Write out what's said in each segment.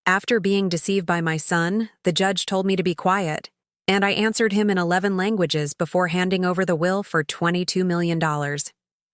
After being deceived by my son, the judge told me to be quiet, and I answered him in 11 languages before handing over the will for $22 million.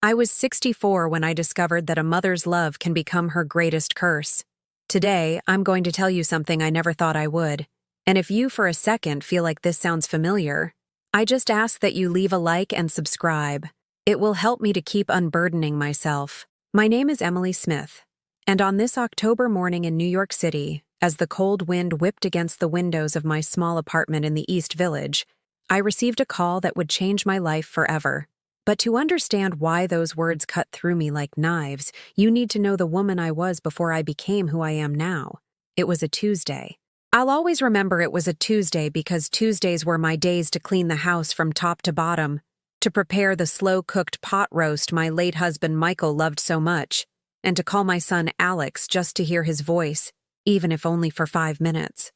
I was 64 when I discovered that a mother's love can become her greatest curse. Today, I'm going to tell you something I never thought I would. And if you for a second feel like this sounds familiar, I just ask that you leave a like and subscribe. It will help me to keep unburdening myself. My name is Emily Smith, and on this October morning in New York City, as the cold wind whipped against the windows of my small apartment in the East Village, I received a call that would change my life forever. But to understand why those words cut through me like knives, you need to know the woman I was before I became who I am now. It was a Tuesday. I'll always remember it was a Tuesday because Tuesdays were my days to clean the house from top to bottom, to prepare the slow-cooked pot roast my late husband Michael loved so much, and to call my son Alex just to hear his voice, even if only for 5 minutes.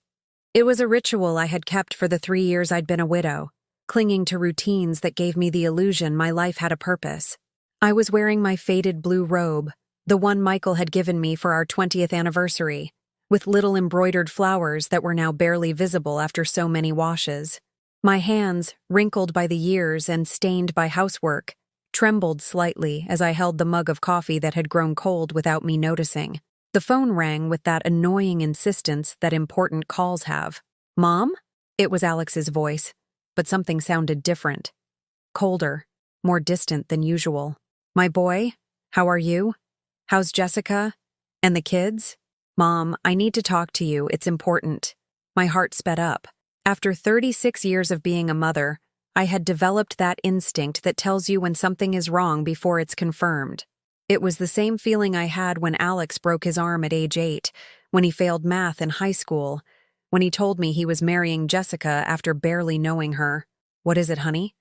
It was a ritual I had kept for the 3 years I'd been a widow, clinging to routines that gave me the illusion my life had a purpose. I was wearing my faded blue robe, the one Michael had given me for our 20th anniversary, with little embroidered flowers that were now barely visible after so many washes. My hands, wrinkled by the years and stained by housework, trembled slightly as I held the mug of coffee that had grown cold without me noticing. The phone rang with that annoying insistence that important calls have. "Mom?" It was Alex's voice, but something sounded different. Colder, more distant than usual. "My boy, how are you? How's Jessica? And the kids?" "Mom, I need to talk to you, it's important." My heart sped up. After 36 years of being a mother, I had developed that instinct that tells you when something is wrong before it's confirmed. It was the same feeling I had when Alex broke his arm at age 8, when he failed math in high school, when he told me he was marrying Jessica after barely knowing her. "What is it, honey?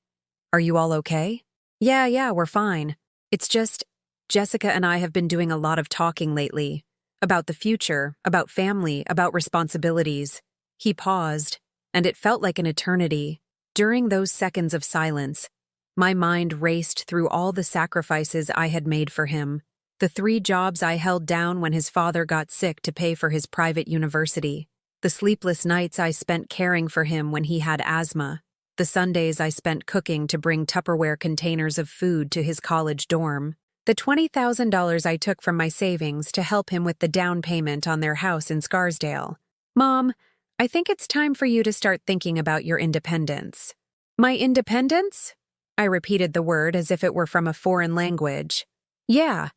Are you all okay?" Yeah, we're fine. It's just, Jessica and I have been doing a lot of talking lately. About the future, about family, about responsibilities." He paused, and it felt like an eternity. During those seconds of silence, my mind raced through all the sacrifices I had made for him, the 3 jobs I held down when his father got sick to pay for his private university, the sleepless nights I spent caring for him when he had asthma, the Sundays I spent cooking to bring Tupperware containers of food to his college dorm, the $20,000 I took from my savings to help him with the down payment on their house in Scarsdale. "Mom, I think it's time for you to start thinking about your independence." "My independence?" I repeated the word as if it were from a foreign language. "Yeah,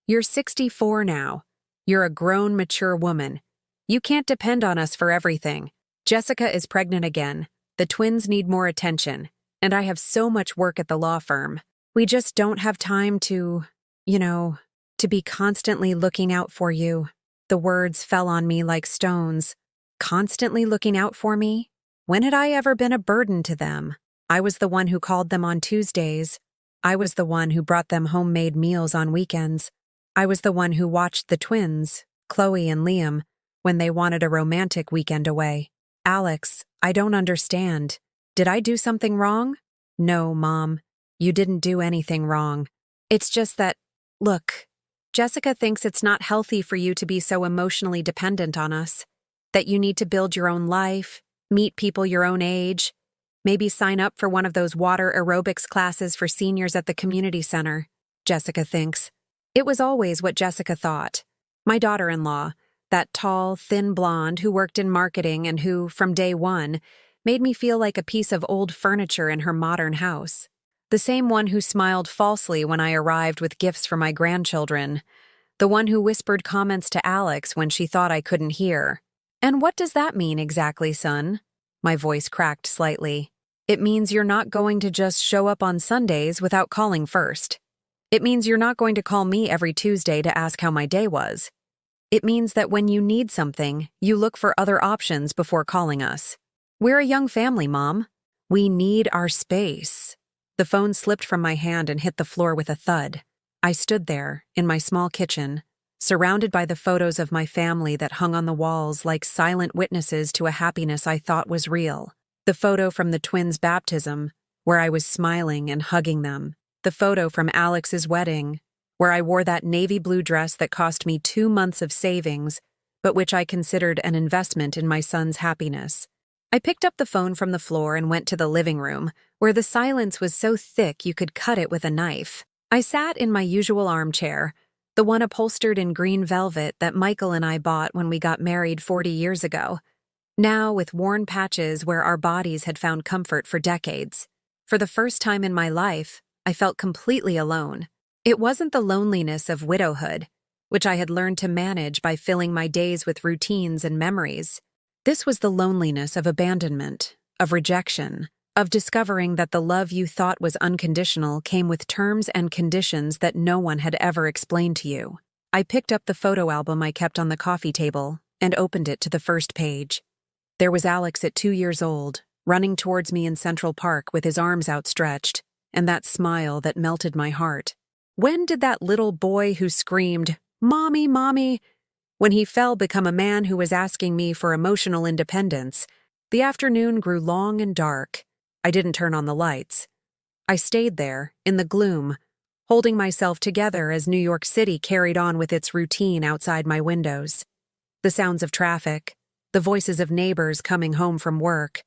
you're 64 now. You're a grown, mature woman. You can't depend on us for everything. Jessica is pregnant again. The twins need more attention, and I have so much work at the law firm. We just don't have time to be constantly looking out for you." The words fell on me like stones. Constantly looking out for me? When had I ever been a burden to them? I was the one who called them on Tuesdays. I was the one who brought them homemade meals on weekends. I was the one who watched the twins, Chloe and Liam, when they wanted a romantic weekend away. "Alex, I don't understand. Did I do something wrong?" "No, Mom. You didn't do anything wrong. It's just that, look, Jessica thinks it's not healthy for you to be so emotionally dependent on us, that you need to build your own life, meet people your own age, maybe sign up for one of those water aerobics classes for seniors at the community center. Jessica thinks." It was always what Jessica thought. My daughter-in-law, that tall, thin blonde who worked in marketing and who, from day one, made me feel like a piece of old furniture in her modern house. The same one who smiled falsely when I arrived with gifts for my grandchildren. The one who whispered comments to Alex when she thought I couldn't hear. "And what does that mean exactly, son?" My voice cracked slightly. "It means you're not going to just show up on Sundays without calling first. It means you're not going to call me every Tuesday to ask how my day was. It means that when you need something, you look for other options before calling us. We're a young family, Mom. We need our space." The phone slipped from my hand and hit the floor with a thud. I stood there, in my small kitchen, surrounded by the photos of my family that hung on the walls like silent witnesses to a happiness I thought was real. The photo from the twins' baptism, where I was smiling and hugging them. The photo from Alex's wedding, where I wore that navy blue dress that cost me 2 months of savings but which I considered an investment in my son's happiness. I picked up the phone from the floor and went to the living room, where the silence was so thick you could cut it with a knife. I sat in my usual armchair, the one upholstered in green velvet that Michael and I bought when we got married 40 years ago, now with worn patches where our bodies had found comfort for decades. For the first time in my life, I felt completely alone. It wasn't the loneliness of widowhood, which I had learned to manage by filling my days with routines and memories. This was the loneliness of abandonment, of rejection, of discovering that the love you thought was unconditional came with terms and conditions that no one had ever explained to you. I picked up the photo album I kept on the coffee table and opened it to the first page. There was Alex at 2 years old, running towards me in Central Park with his arms outstretched, and that smile that melted my heart. When did that little boy who screamed, "Mommy, Mommy," when he fell become a man who was asking me for emotional independence? The afternoon grew long and dark. I didn't turn on the lights. I stayed there, in the gloom, holding myself together as New York City carried on with its routine outside my windows. The sounds of traffic, the voices of neighbors coming home from work,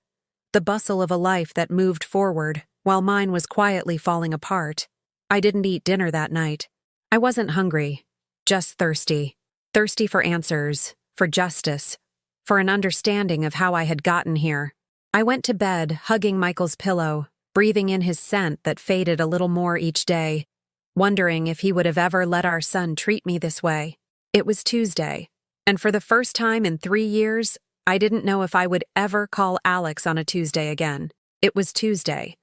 the bustle of a life that moved forward while mine was quietly falling apart. I didn't eat dinner that night. I wasn't hungry, just thirsty. Thirsty for answers, for justice, for an understanding of how I had gotten here. I went to bed, hugging Michael's pillow, breathing in his scent that faded a little more each day, wondering if he would have ever let our son treat me this way. It was Tuesday, and for the first time in 3 years, I didn't know if I would ever call Alex on a Tuesday again. It was Tuesday,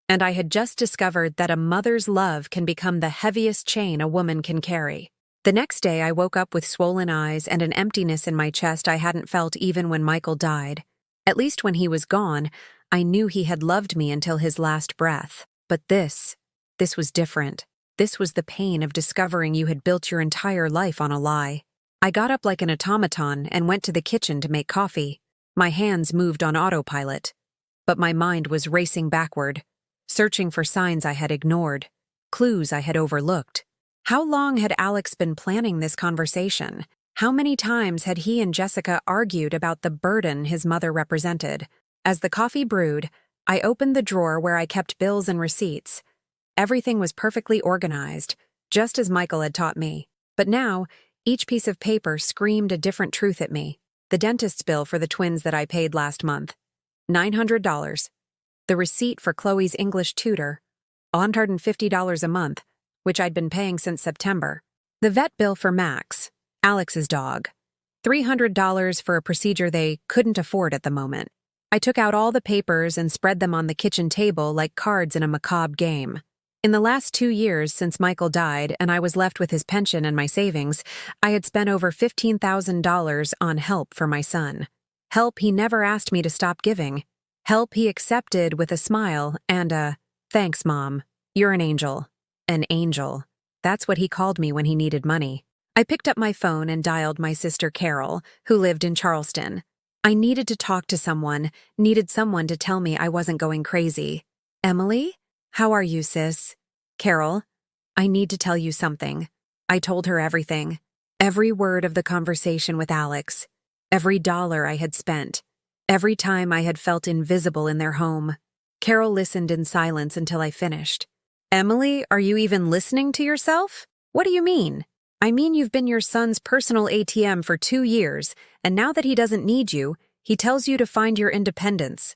and I had just discovered that a mother's love can become the heaviest chain a woman can carry. The next day, I woke up with swollen eyes and an emptiness in my chest I hadn't felt even when Michael died. At least when he was gone, I knew he had loved me until his last breath. But this was different. This was the pain of discovering you had built your entire life on a lie. I got up like an automaton and went to the kitchen to make coffee. My hands moved on autopilot, but my mind was racing backward, searching for signs I had ignored, clues I had overlooked. How long had Alex been planning this conversation? How many times had he and Jessica argued about the burden his mother represented? As the coffee brewed, I opened the drawer where I kept bills and receipts. Everything was perfectly organized, just as Michael had taught me. But now, each piece of paper screamed a different truth at me. The dentist's bill for the twins that I paid last month, $900. The receipt for Chloe's English tutor, $150 a month, which I'd been paying since September. The vet bill for Max, Alex's dog, $300 for a procedure they couldn't afford at the moment. I took out all the papers and spread them on the kitchen table like cards in a macabre game. In the last 2 years since Michael died and I was left with his pension and my savings, I had spent over $15,000 on help for my son. Help he never asked me to stop giving. Help he accepted with a smile and a, "Thanks, Mom. You're an angel." An angel. That's what he called me when he needed money. I picked up my phone and dialed my sister Carol, who lived in Charleston. I needed to talk to someone, needed someone to tell me I wasn't going crazy. "Emily? How are you, sis?" "Carol, I need to tell you something." I told her everything. Every word of the conversation with Alex. Every dollar I had spent. Every time I had felt invisible in their home. Carol listened in silence until I finished. "Emily, are you even listening to yourself? What do you mean?" "I mean you've been your son's personal ATM for 2 years, and now that he doesn't need you, he tells you to find your independence.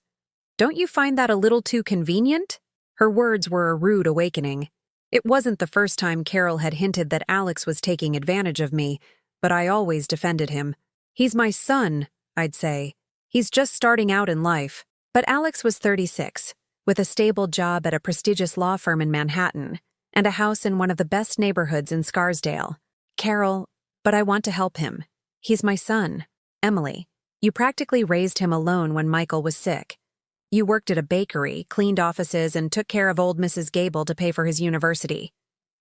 Don't you find that a little too convenient?" Her words were a rude awakening. It wasn't the first time Carol had hinted that Alex was taking advantage of me, but I always defended him. "He's my son," I'd say. "He's just starting out in life." But Alex was 36, with a stable job at a prestigious law firm in Manhattan, and a house in one of the best neighborhoods in Scarsdale. "Carol, but I want to help him. He's my son. Emily, you practically raised him alone when Michael was sick. You worked at a bakery, cleaned offices, and took care of old Mrs. Gable to pay for his university.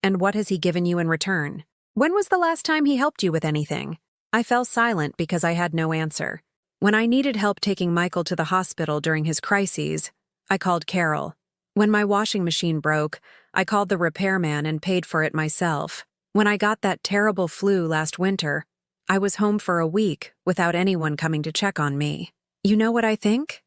And what has he given you in return? When was the last time he helped you with anything?" I fell silent because I had no answer. When I needed help taking Michael to the hospital during his crises, I called Carol. When my washing machine broke, I called the repairman and paid for it myself. When I got that terrible flu last winter, I was home for a week without anyone coming to check on me. You know what I think?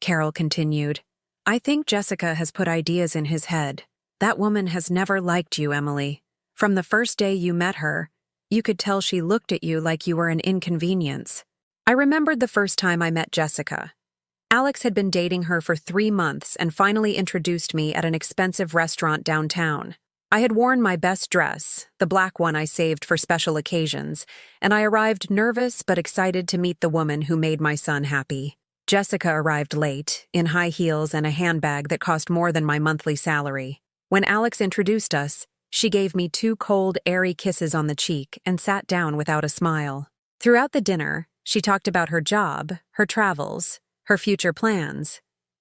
Carol continued. I think Jessica has put ideas in his head. That woman has never liked you, Emily. From the first day you met her, you could tell she looked at you like you were an inconvenience. I remembered the first time I met Jessica. Alex had been dating her for 3 months and finally introduced me at an expensive restaurant downtown. I had worn my best dress, the black one I saved for special occasions, and I arrived nervous but excited to meet the woman who made my son happy. Jessica arrived late, in high heels and a handbag that cost more than my monthly salary. When Alex introduced us, she gave me 2 cold, airy kisses on the cheek and sat down without a smile. Throughout the dinner, she talked about her job, her travels, her future plans,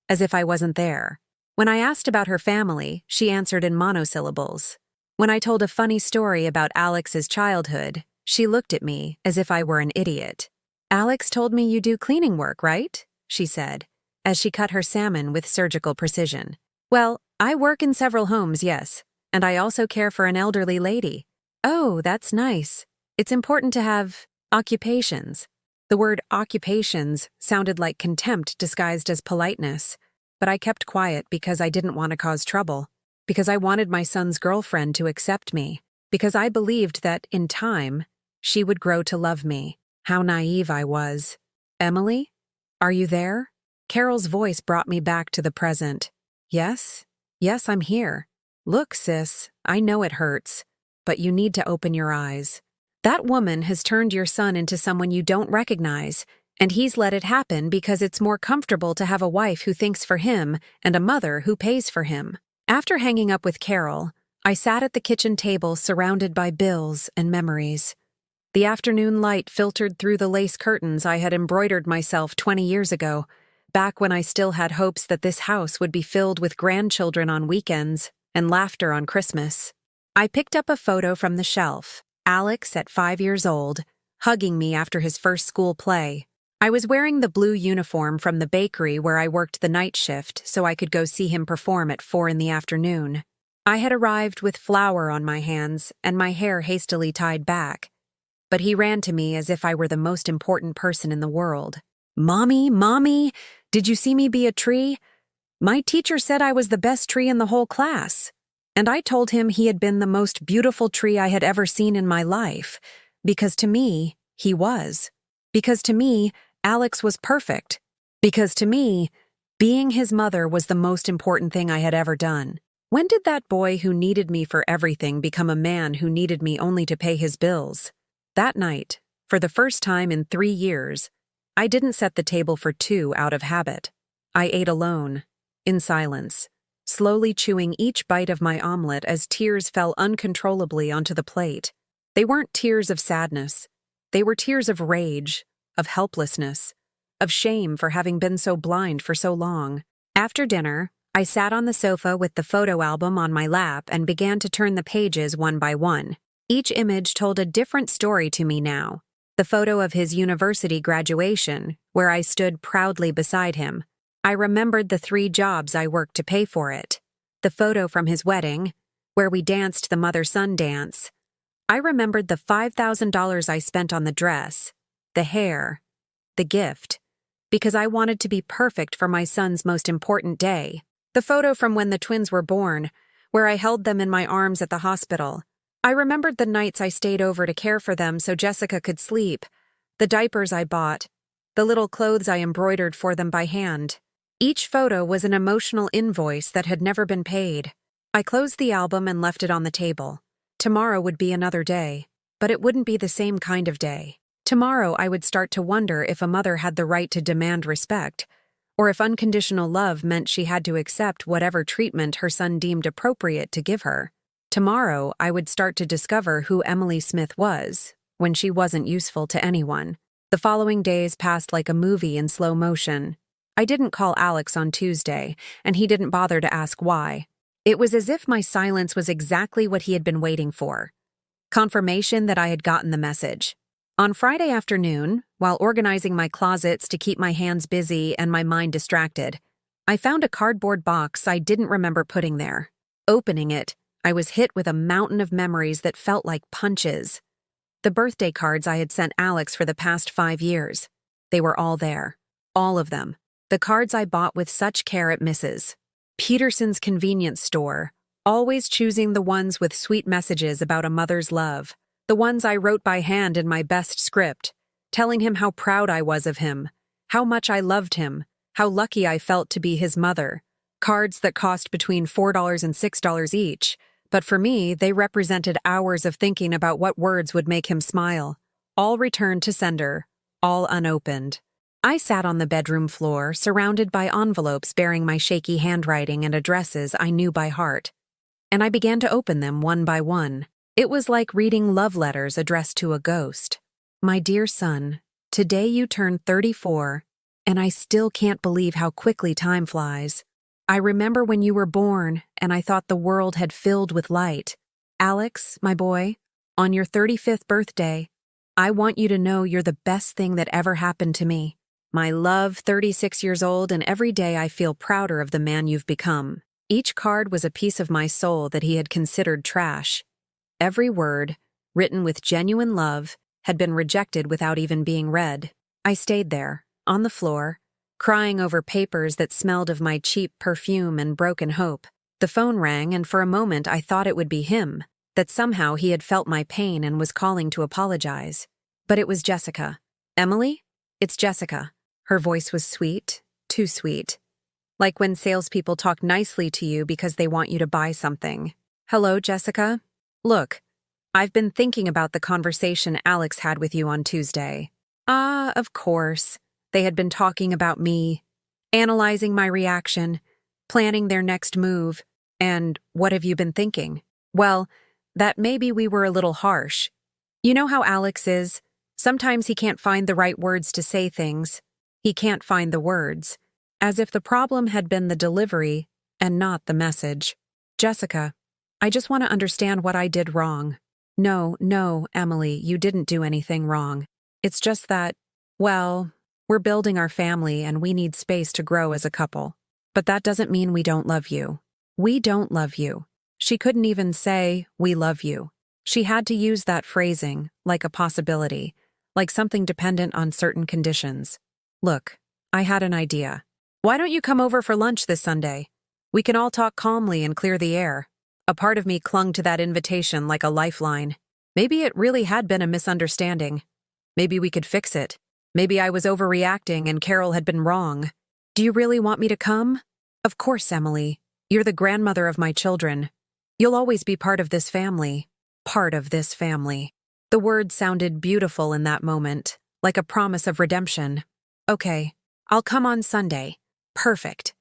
as if I wasn't there. When I asked about her family, she answered in monosyllables. When I told a funny story about Alex's childhood, she looked at me as if I were an idiot. Alex told me you do cleaning work, right? She said, as she cut her salmon with surgical precision. Well, I work in several homes, yes, and I also care for an elderly lady. Oh, that's nice. It's important to have occupations. The word occupations sounded like contempt disguised as politeness, but I kept quiet because I didn't want to cause trouble, because I wanted my son's girlfriend to accept me, because I believed that, in time, she would grow to love me. How naive I was. Emily? Are you there? Carol's voice brought me back to the present. Yes? Yes, I'm here. Look, sis, I know it hurts, but you need to open your eyes. That woman has turned your son into someone you don't recognize, and he's let it happen because it's more comfortable to have a wife who thinks for him and a mother who pays for him. After hanging up with Carol, I sat at the kitchen table surrounded by bills and memories. The afternoon light filtered through the lace curtains I had embroidered myself 20 years ago, back when I still had hopes that this house would be filled with grandchildren on weekends and laughter on Christmas. I picked up a photo from the shelf, Alex at 5 years old, hugging me after his first school play. I was wearing the blue uniform from the bakery where I worked the night shift so I could go see him perform at 4 in the afternoon. I had arrived with flour on my hands and my hair hastily tied back, but he ran to me as if I were the most important person in the world. Mommy, did you see me be a tree? My teacher said I was the best tree in the whole class. And I told him he had been the most beautiful tree I had ever seen in my life, because to me, he was. Because to me, Alex was perfect. Because to me, being his mother was the most important thing I had ever done. When did that boy who needed me for everything become a man who needed me only to pay his bills? That night, for the first time in 3 years, I didn't set the table for 2 out of habit. I ate alone, in silence, slowly chewing each bite of my omelet as tears fell uncontrollably onto the plate. They weren't tears of sadness. They were tears of rage, of helplessness, of shame for having been so blind for so long. After dinner, I sat on the sofa with the photo album on my lap and began to turn the pages one by one. Each image told a different story to me now. The photo of his university graduation, where I stood proudly beside him. I remembered the 3 jobs I worked to pay for it. The photo from his wedding, where we danced the mother-son dance. I remembered the $5,000 I spent on the dress, the hair, the gift, because I wanted to be perfect for my son's most important day. The photo from when the twins were born, where I held them in my arms at the hospital. I remembered the nights I stayed over to care for them so Jessica could sleep, the diapers I bought, the little clothes I embroidered for them by hand. Each photo was an emotional invoice that had never been paid. I closed the album and left it on the table. Tomorrow would be another day, but it wouldn't be the same kind of day. Tomorrow I would start to wonder if a mother had the right to demand respect, or if unconditional love meant she had to accept whatever treatment her son deemed appropriate to give her. Tomorrow, I would start to discover who Emily Smith was, when she wasn't useful to anyone. The following days passed like a movie in slow motion. I didn't call Alex on Tuesday, and he didn't bother to ask why. It was as if my silence was exactly what he had been waiting for. Confirmation that I had gotten the message. On Friday afternoon, while organizing my closets to keep my hands busy and my mind distracted, I found a cardboard box I didn't remember putting there. Opening it, I was hit with a mountain of memories that felt like punches. The birthday cards I had sent Alex for the past 5 years. They were all there. All of them. The cards I bought with such care at Mrs. Peterson's convenience store, always choosing the ones with sweet messages about a mother's love. The ones I wrote by hand in my best script, telling him how proud I was of him, how much I loved him, how lucky I felt to be his mother. Cards that cost between $4 and $6 each, but for me, they represented hours of thinking about what words would make him smile. All returned to sender, all unopened. I sat on the bedroom floor, surrounded by envelopes bearing my shaky handwriting and addresses I knew by heart, and I began to open them one by one. It was like reading love letters addressed to a ghost. My dear son, today you turn 34, and I still can't believe how quickly time flies. I remember when you were born, and I thought the world had filled with light. Alex, my boy, on your 35th birthday, I want you to know you're the best thing that ever happened to me. My love, 36 years old, and every day I feel prouder of the man you've become. Each card was a piece of my soul that he had considered trash. Every word, written with genuine love, had been rejected without even being read. I stayed there, on the floor, crying over papers that smelled of my cheap perfume and broken hope. The phone rang, and for a moment I thought it would be him, that somehow he had felt my pain and was calling to apologize. But it was Jessica. Emily? It's Jessica. Her voice was sweet, too sweet. Like when salespeople talk nicely to you because they want you to buy something. Hello, Jessica? Look, I've been thinking about the conversation Alex had with you on Tuesday. Ah, of course. They had been talking about me, analyzing my reaction, planning their next move, and what have you been thinking? Well, that maybe we were a little harsh. You know how Alex is? Sometimes he can't find the right words to say things. He can't find the words. As if the problem had been the delivery and not the message. Jessica, I just want to understand what I did wrong. No, Emily, you didn't do anything wrong. It's just that, well, we're building our family and we need space to grow as a couple. But that doesn't mean we don't love you. We don't love you. She couldn't even say, we love you. She had to use that phrasing, like a possibility, like something dependent on certain conditions. Look, I had an idea. Why don't you come over for lunch this Sunday? We can all talk calmly and clear the air. A part of me clung to that invitation like a lifeline. Maybe it really had been a misunderstanding. Maybe we could fix it. Maybe I was overreacting and Carol had been wrong. Do you really want me to come? Of course, Emily. You're the grandmother of my children. You'll always be part of this family. Part of this family. The word sounded beautiful in that moment, like a promise of redemption. Okay, I'll come on Sunday. Perfect.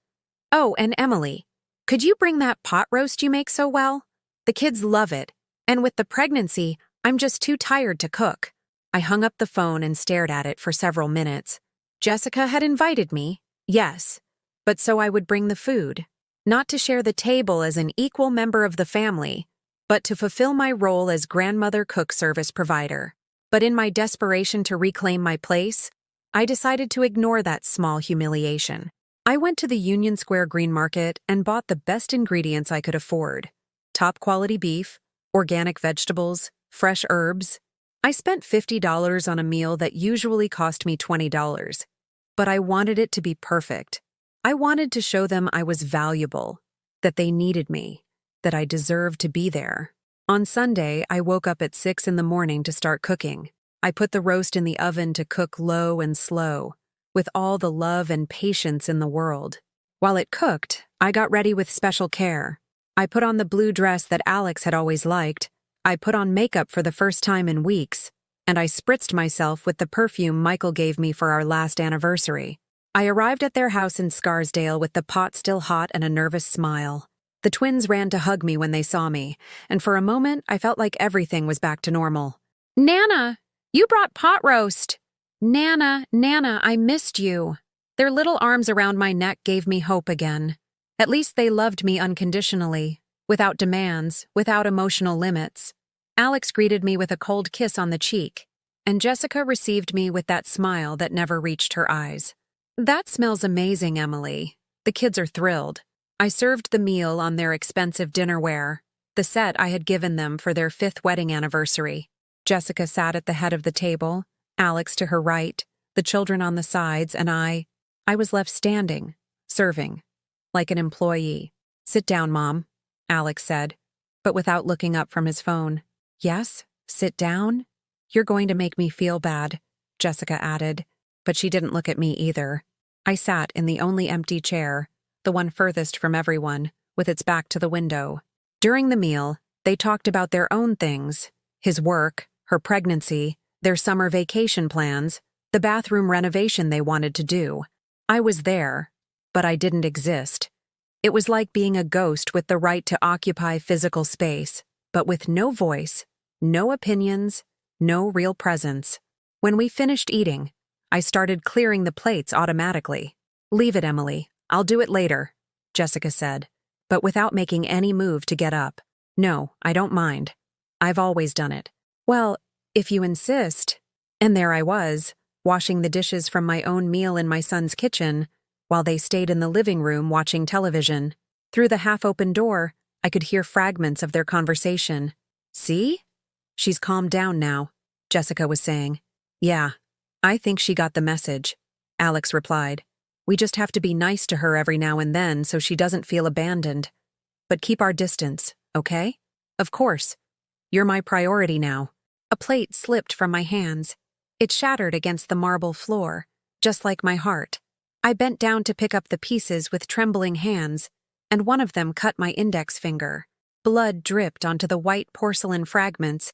Oh, and Emily, could you bring that pot roast you make so well? The kids love it, and with the pregnancy, I'm just too tired to cook. I hung up the phone and stared at it for several minutes. Jessica had invited me, yes, but so I would bring the food. Not to share the table as an equal member of the family, but to fulfill my role as grandmother cook service provider. But in my desperation to reclaim my place, I decided to ignore that small humiliation. I went to the Union Square Green Market and bought the best ingredients I could afford. Top quality beef, organic vegetables, fresh herbs. I spent $50 on a meal that usually cost me $20, but I wanted it to be perfect. I wanted to show them I was valuable, that they needed me, that I deserved to be there. On Sunday, I woke up at 6 in the morning to start cooking. I put the roast in the oven to cook low and slow, with all the love and patience in the world. While it cooked, I got ready with special care. I put on the blue dress that Alex had always liked. I put on makeup for the first time in weeks, and I spritzed myself with the perfume Michael gave me for our last anniversary. I arrived at their house in Scarsdale with the pot still hot and a nervous smile. The twins ran to hug me when they saw me, and for a moment I felt like everything was back to normal. Nana, you brought pot roast. Nana, I missed you. Their little arms around my neck gave me hope again. At least they loved me unconditionally, without demands, without emotional limits. Alex greeted me with a cold kiss on the cheek, and Jessica received me with that smile that never reached her eyes. That smells amazing, Emily. The kids are thrilled. I served the meal on their expensive dinnerware, the set I had given them for their 5th wedding anniversary. Jessica sat at the head of the table, Alex to her right, the children on the sides, and I was left standing, serving, like an employee. "Sit down, Mom," Alex said, but without looking up from his phone. "Yes, sit down? You're going to make me feel bad," Jessica added, but she didn't look at me either. I sat in the only empty chair, the one furthest from everyone, with its back to the window. During the meal, they talked about their own things: his work, her pregnancy, their summer vacation plans, the bathroom renovation they wanted to do. I was there, but I didn't exist. It was like being a ghost with the right to occupy physical space, but with no voice, no opinions, no real presence. When we finished eating, I started clearing the plates automatically. "Leave it, Emily. I'll do it later," Jessica said, but without making any move to get up. "No, I don't mind. I've always done it." "Well, if you insist." And there I was, washing the dishes from my own meal in my son's kitchen, while they stayed in the living room watching television. Through the half-open door, I could hear fragments of their conversation. "See? She's calmed down now," Jessica was saying. "Yeah, I think she got the message," Alex replied. "We just have to be nice to her every now and then so she doesn't feel abandoned. But keep our distance, okay?" "Of course. You're my priority now." A plate slipped from my hands. It shattered against the marble floor, just like my heart. I bent down to pick up the pieces with trembling hands, and one of them cut my index finger. Blood dripped onto the white porcelain fragments,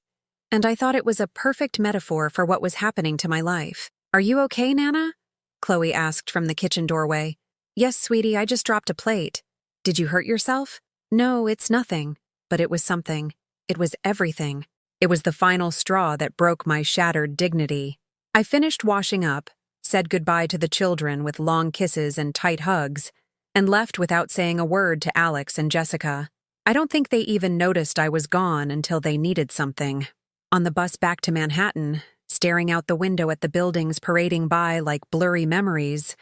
and I thought it was a perfect metaphor for what was happening to my life. "Are you okay, Nana?" Chloe asked from the kitchen doorway. "Yes, sweetie, I just dropped a plate." "Did you hurt yourself?" "No, it's nothing." But it was something. It was everything. It was the final straw that broke my shattered dignity. I finished washing up, said goodbye to the children with long kisses and tight hugs, and left without saying a word to Alex and Jessica. I don't think they even noticed I was gone until they needed something. On the bus back to Manhattan, staring out the window at the buildings parading by like blurry memories,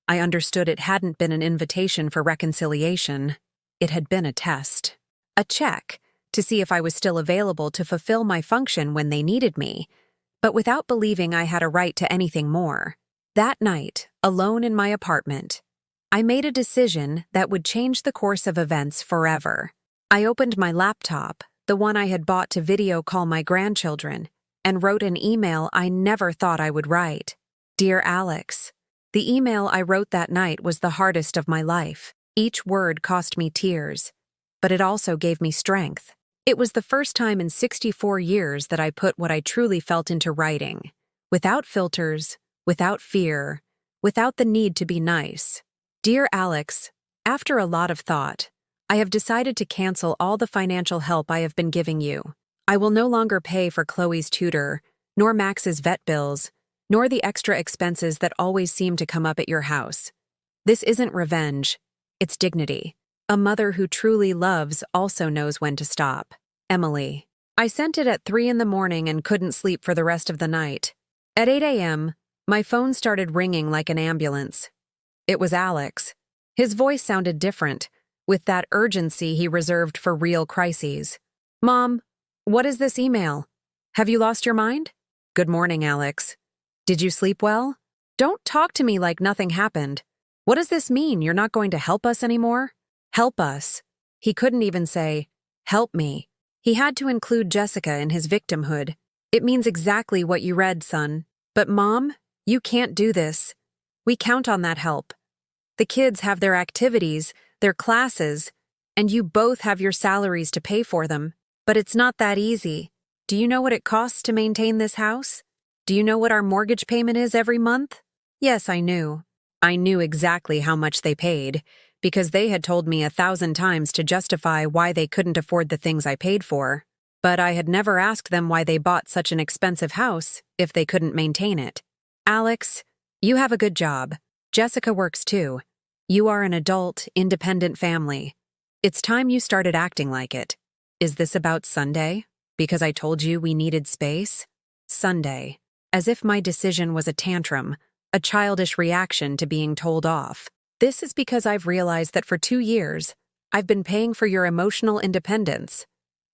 I understood it hadn't been an invitation for reconciliation. It had been a test. A check to see if I was still available to fulfill my function when they needed me, but without believing I had a right to anything more. That night, alone in my apartment, I made a decision that would change the course of events forever. I opened my laptop, the one I had bought to video call my grandchildren, and wrote an email I never thought I would write. "Dear Alex." The email I wrote that night was the hardest of my life. Each word cost me tears, but it also gave me strength. It was the first time in 64 years that I put what I truly felt into writing, without filters, without fear, without the need to be nice. "Dear Alex, after a lot of thought, I have decided to cancel all the financial help I have been giving you. I will no longer pay for Chloe's tutor, nor Max's vet bills, nor the extra expenses that always seem to come up at your house. This isn't revenge, it's dignity. A mother who truly loves also knows when to stop. Emily." I sent it at 3 in the morning and couldn't sleep for the rest of the night. At 8 a.m., my phone started ringing like an ambulance. It was Alex. His voice sounded different, with that urgency he reserved for real crises. "Mom, what is this email? Have you lost your mind?" "Good morning, Alex. Did you sleep well? Don't talk to me like nothing happened. What does this mean? You're not going to help us anymore?" "Help us." He couldn't even say, "Help me." He had to include Jessica in his victimhood. "It means exactly what you read, son. But Mom, you can't do this. We count on that help. The kids have their activities, their classes, and you both have your salaries to pay for them. But it's not that easy. Do you know what it costs to maintain this house? Do you know what our mortgage payment is every month?" Yes, I knew. I knew exactly how much they paid, because they had told me 1,000 times to justify why they couldn't afford the things I paid for. But I had never asked them why they bought such an expensive house if they couldn't maintain it. "Alex, you have a good job. Jessica works too. You are an adult, independent family. It's time you started acting like it. Is this about Sunday? Because I told you we needed space?" Sunday. As if my decision was a tantrum, a childish reaction to being told off. "This is because I've realized that for 2 years, I've been paying for your emotional independence.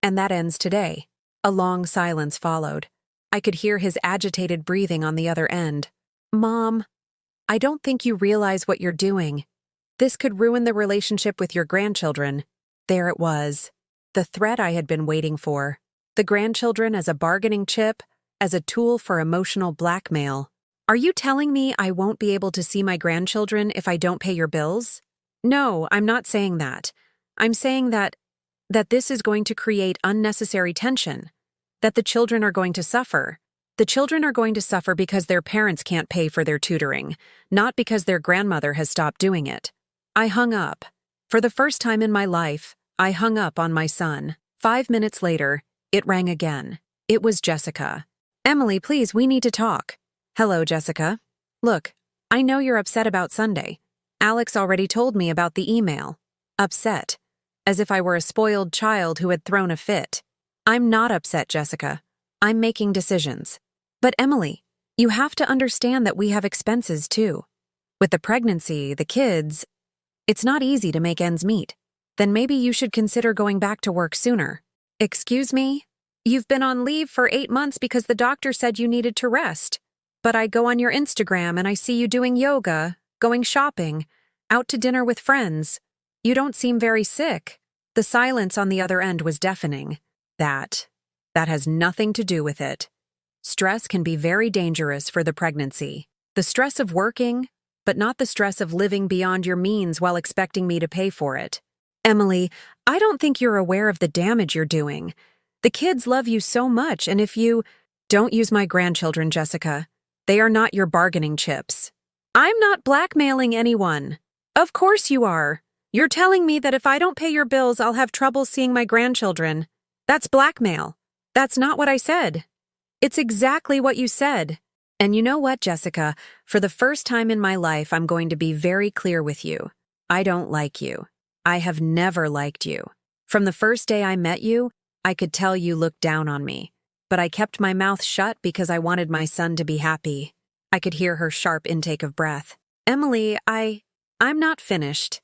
And that ends today." A long silence followed. I could hear his agitated breathing on the other end. Mom, I don't think you realize what you're doing. This could ruin the relationship with your grandchildren. There it was. The threat I had been waiting for. The grandchildren as a bargaining chip, as a tool for emotional blackmail. Are you telling me I won't be able to see my grandchildren if I don't pay your bills? No, I'm not saying that. I'm saying that this is going to create unnecessary tension. That the children are going to suffer. The children are going to suffer because their parents can't pay for their tutoring, not because their grandmother has stopped doing it. I hung up. For the first time in my life, I hung up on my son. 5 minutes later, it rang again. It was Jessica. Emily, please, we need to talk. Hello, Jessica. Look, I know you're upset about Sunday. Alex already told me about the email. Upset. As if I were a spoiled child who had thrown a fit. I'm not upset, Jessica. I'm making decisions. But Emily, you have to understand that we have expenses too. With the pregnancy, the kids, it's not easy to make ends meet. Then maybe you should consider going back to work sooner. Excuse me? You've been on leave for 8 months because the doctor said you needed to rest. But I go on your Instagram and I see you doing yoga, going shopping, out to dinner with friends. You don't seem very sick. The silence on the other end was deafening. That has nothing to do with it. Stress can be very dangerous for the pregnancy. The stress of working, but not the stress of living beyond your means while expecting me to pay for it. Emily, I don't think you're aware of the damage you're doing. The kids love you so much, and if you... Don't use my grandchildren, Jessica. They are not your bargaining chips. I'm not blackmailing anyone. Of course you are. You're telling me that if I don't pay your bills, I'll have trouble seeing my grandchildren. That's blackmail. That's not what I said. It's exactly what you said. And you know what, Jessica? For the first time in my life, I'm going to be very clear with you. I don't like you. I have never liked you. From the first day I met you, I could tell you looked down on me. But I kept my mouth shut because I wanted my son to be happy. I could hear her sharp intake of breath. Emily, I'm not finished.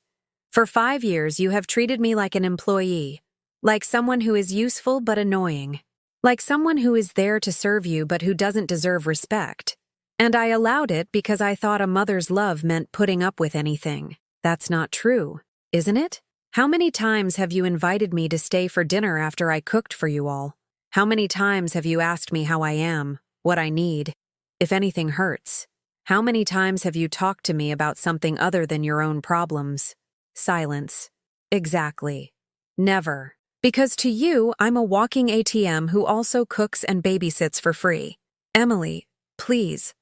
For 5 years, you have treated me like an employee. Like someone who is useful but annoying. Like someone who is there to serve you but who doesn't deserve respect. And I allowed it because I thought a mother's love meant putting up with anything. That's not true, isn't it? How many times have you invited me to stay for dinner after I cooked for you all? How many times have you asked me how I am, what I need, if anything hurts? How many times have you talked to me about something other than your own problems? Silence. Exactly. Never. Because to you, I'm a walking ATM who also cooks and babysits for free. Emily, please.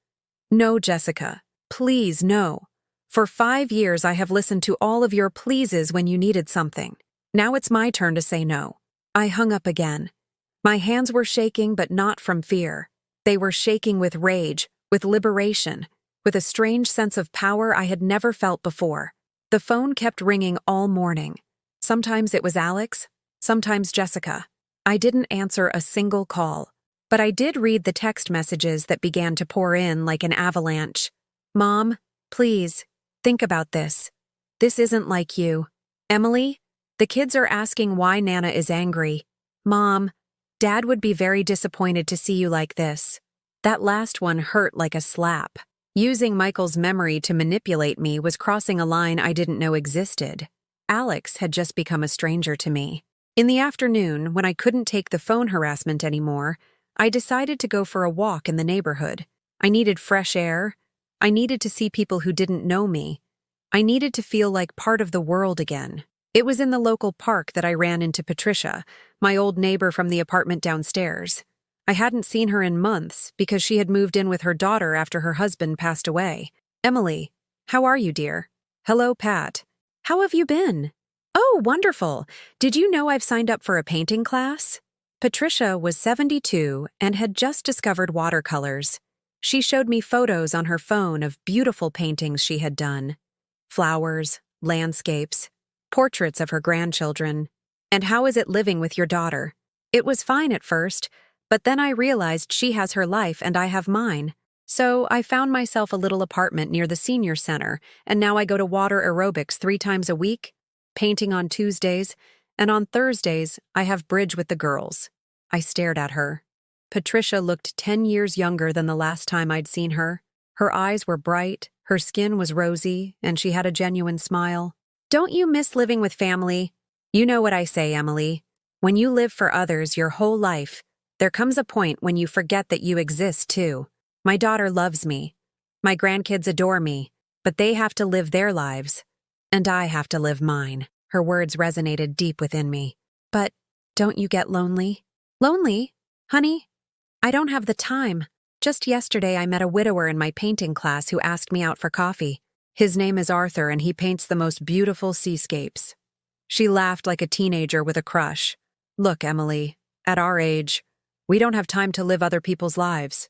No, Jessica. Please, no. For 5 years, I have listened to all of your pleases when you needed something. Now it's my turn to say no. I hung up again. My hands were shaking, but not from fear. They were shaking with rage, with liberation, with a strange sense of power I had never felt before. The phone kept ringing all morning. Sometimes it was Alex, sometimes Jessica. I didn't answer a single call, but I did read the text messages that began to pour in like an avalanche. Mom, please, think about this. This isn't like you. Emily, the kids are asking why Nana is angry. Mom, Dad would be very disappointed to see you like this. That last one hurt like a slap. Using Michael's memory to manipulate me was crossing a line I didn't know existed. Alex had just become a stranger to me. In the afternoon, when I couldn't take the phone harassment anymore, I decided to go for a walk in the neighborhood. I needed fresh air. I needed to see people who didn't know me. I needed to feel like part of the world again. It was in the local park that I ran into Patricia, my old neighbor from the apartment downstairs. I hadn't seen her in months because she had moved in with her daughter after her husband passed away. Emily, how are you, dear? Hello, Pat. How have you been? Oh, wonderful. Did you know I've signed up for a painting class? Patricia was 72 and had just discovered watercolors. She showed me photos on her phone of beautiful paintings she had done. Flowers, landscapes, portraits of her grandchildren. And how is it living with your daughter? It was fine at first, but then I realized she has her life and I have mine. So I found myself a little apartment near the senior center, and now I go to water aerobics 3 times a week, painting on Tuesdays, and on Thursdays I have bridge with the girls. I stared at her. Patricia looked 10 years younger than the last time I'd seen her. Her eyes were bright, her skin was rosy, and she had a genuine smile. "Don't you miss living with family? You know what I say, Emily. When you live for others your whole life, there comes a point when you forget that you exist too. My daughter loves me. My grandkids adore me, but they have to live their lives. And I have to live mine." Her words resonated deep within me. "But don't you get lonely?" "Lonely? Honey? I don't have the time. Just yesterday I met a widower in my painting class who asked me out for coffee. His name is Arthur and he paints the most beautiful seascapes." She laughed like a teenager with a crush. "Look, Emily, at our age, we don't have time to live other people's lives.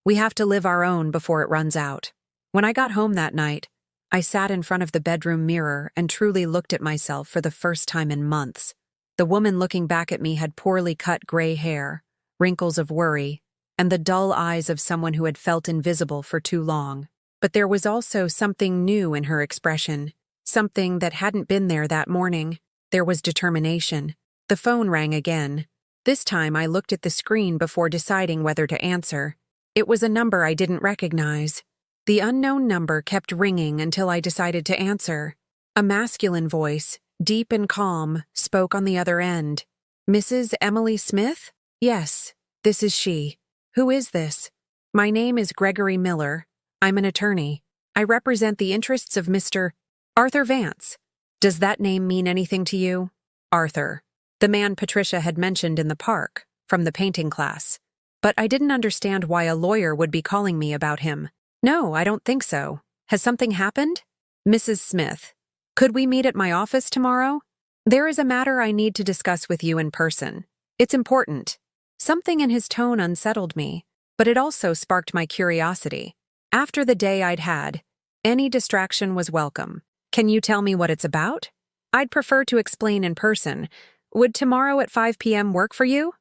We have to live our own before it runs out." When I got home that night, I sat in front of the bedroom mirror and truly looked at myself for the first time in months. The woman looking back at me had poorly cut gray hair, wrinkles of worry, and the dull eyes of someone who had felt invisible for too long. But there was also something new in her expression, something that hadn't been there that morning. There was determination. The phone rang again. This time I looked at the screen before deciding whether to answer. It was a number I didn't recognize. The unknown number kept ringing until I decided to answer. A masculine voice, deep and calm, spoke on the other end. "Mrs. Emily Smith?" "Yes, this is she." "Who is this?" "My name is Gregory Miller. I'm an attorney. I represent the interests of Mr. Arthur Vance." "Does that name mean anything to you?" Arthur. The man Patricia had mentioned in the park, from the painting class. But I didn't understand why a lawyer would be calling me about him. "No, I don't think so. Has something happened?" "Mrs. Smith, could we meet at my office tomorrow? There is a matter I need to discuss with you in person. It's important." Something in his tone unsettled me, but it also sparked my curiosity. After the day I'd had, any distraction was welcome. "Can you tell me what it's about?" "I'd prefer to explain in person. Would tomorrow at 5 p.m. work for you?"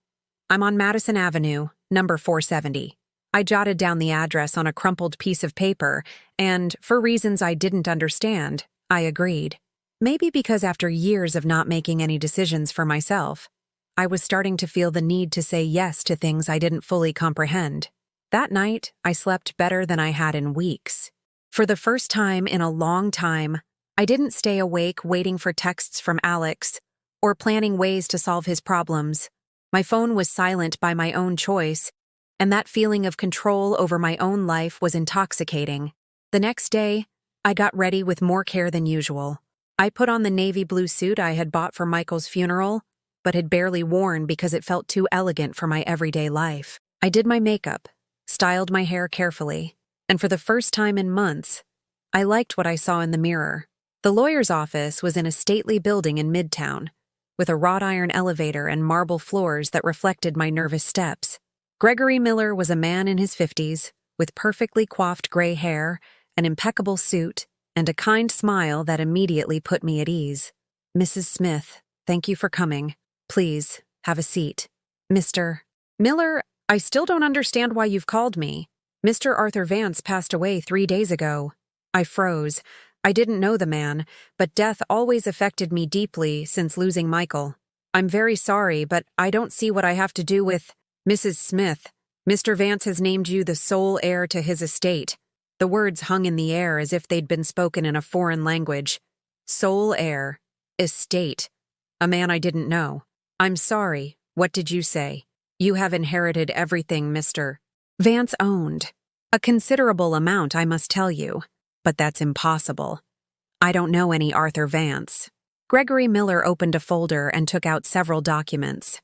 "I'm on Madison Avenue, number 470. I jotted down the address on a crumpled piece of paper, and, for reasons I didn't understand, I agreed. Maybe because after years of not making any decisions for myself, I was starting to feel the need to say yes to things I didn't fully comprehend. That night, I slept better than I had in weeks. For the first time in a long time, I didn't stay awake waiting for texts from Alex or planning ways to solve his problems. My phone was silent by my own choice, and that feeling of control over my own life was intoxicating. The next day, I got ready with more care than usual. I put on the navy blue suit I had bought for Michael's funeral, but had barely worn because it felt too elegant for my everyday life. I did my makeup, styled my hair carefully, and for the first time in months, I liked what I saw in the mirror. The lawyer's office was in a stately building in Midtown, with a wrought iron elevator and marble floors that reflected my nervous steps. Gregory Miller was a man in his 50s, with perfectly coiffed gray hair, an impeccable suit, and a kind smile that immediately put me at ease. "Mrs. Smith, thank you for coming. Please, have a seat." "Mr. Miller, I still don't understand why you've called me. Mr. Arthur Vance passed away 3 days ago." I froze. I didn't know the man, but death always affected me deeply since losing Michael. "I'm very sorry, but I don't see what I have to do with—" "Mrs. Smith, Mr. Vance has named you the sole heir to his estate." The words hung in the air as if they'd been spoken in a foreign language. Sole heir. Estate. A man I didn't know. "I'm sorry, what did you say?" "You have inherited everything Mr. Vance owned. A considerable amount, I must tell you. But that's impossible. I don't know any Arthur Vance." Gregory Miller opened a folder and took out several documents.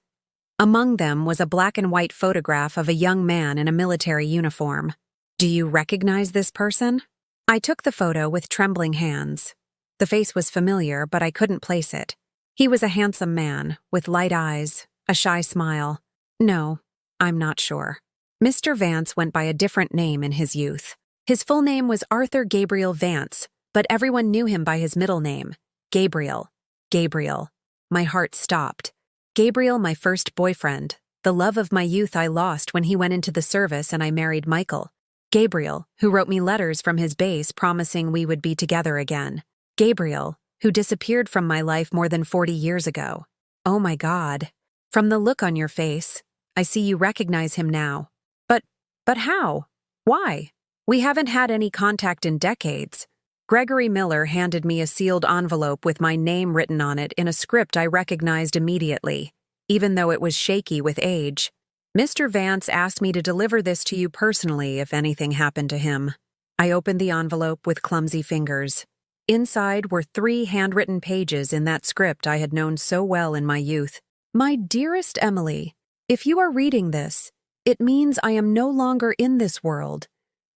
Among them was a black and white photograph of a young man in a military uniform. "Do you recognize this person?" I took the photo with trembling hands. The face was familiar, but I couldn't place it. He was a handsome man, with light eyes, a shy smile. "No, I'm not sure." Mr. Vance went by a different name in his youth. His full name was Arthur Gabriel Vance, but everyone knew him by his middle name, Gabriel. Gabriel. My heart stopped. Gabriel, my first boyfriend, the love of my youth I lost when he went into the service and I married Michael. Gabriel, who wrote me letters from his base promising we would be together again. Gabriel, who disappeared from my life more than 40 years ago. Oh my God. From the look on your face, I see you recognize him now. But how? Why? We haven't had any contact in decades. Gregory Miller handed me a sealed envelope with my name written on it in a script I recognized immediately, even though it was shaky with age. Mr. Vance asked me to deliver this to you personally if anything happened to him. I opened the envelope with clumsy fingers. Inside were 3 handwritten pages in that script I had known so well in my youth. My dearest Emily, if you are reading this, it means I am no longer in this world.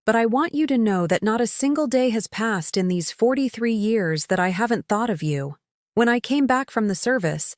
But I want you to know that not a single day has passed in these 43 years that I haven't thought of you. When I came back from the service,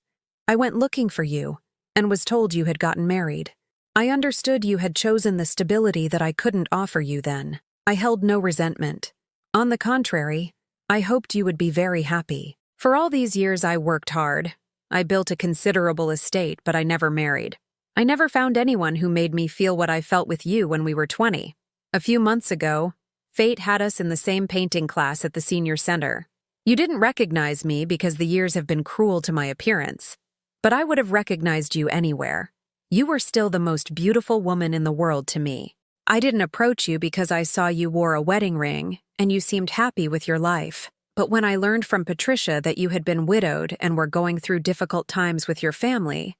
I went looking for you and was told you had gotten married. I understood you had chosen the stability that I couldn't offer you then. I held no resentment. On the contrary, I hoped you would be very happy. For all these years I worked hard. I built a considerable estate, but I never married. I never found anyone who made me feel what I felt with you when we were 20. A few months ago, fate had us in the same painting class at the senior center. You didn't recognize me because the years have been cruel to my appearance, but I would have recognized you anywhere. You were still the most beautiful woman in the world to me. I didn't approach you because I saw you wore a wedding ring and you seemed happy with your life. But when I learned from Patricia that you had been widowed and were going through difficult times with your family,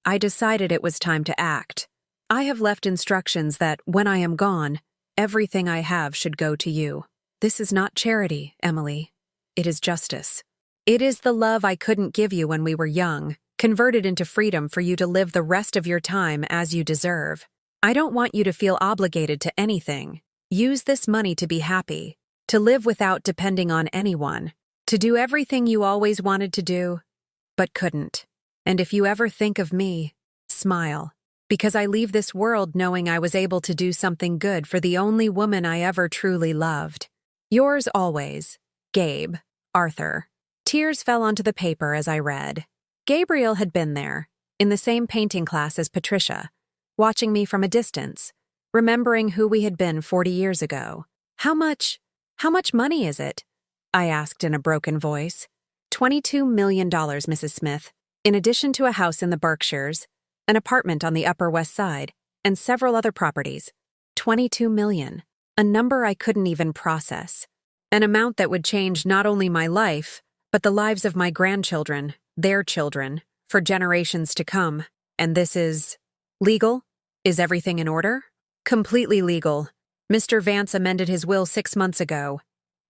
I decided it was time to act. I have left instructions that, when I am gone, everything I have should go to you. This is not charity, Emily. It is justice. It is the love I couldn't give you when we were young, converted into freedom for you to live the rest of your time as you deserve. I don't want you to feel obligated to anything. Use this money to be happy, to live without depending on anyone, to do everything you always wanted to do, but couldn't. And if you ever think of me, smile, because I leave this world knowing I was able to do something good for the only woman I ever truly loved. Yours always, Gabe, Arthur. Tears fell onto the paper as I read. Gabriel had been there, in the same painting class as Patricia, watching me from a distance, remembering who we had been 40 years ago. How much money is it? I asked in a broken voice. $22 million, Mrs. Smith. In addition to a house in the Berkshires, an apartment on the Upper West Side, and several other properties. $22 million, a number I couldn't even process. An amount that would change not only my life, but the lives of my grandchildren, their children, for generations to come. And this is legal? Is everything in order? Completely legal. Mr. Vance amended his will 6 months ago.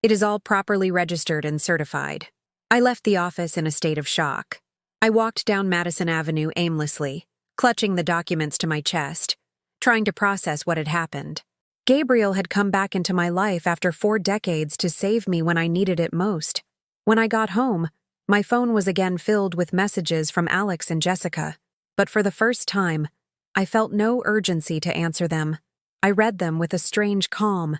It is all properly registered and certified. I left the office in a state of shock. I walked down Madison Avenue aimlessly, clutching the documents to my chest, trying to process what had happened. Gabriel had come back into my life after 4 decades to save me when I needed it most. When I got home, my phone was again filled with messages from Alex and Jessica, but for the first time, I felt no urgency to answer them. I read them with a strange calm,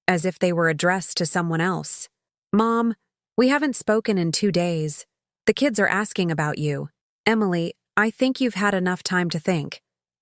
as if they were addressed to someone else. Mom, we haven't spoken in 2 days. The kids are asking about you. Emily, I think you've had enough time to think.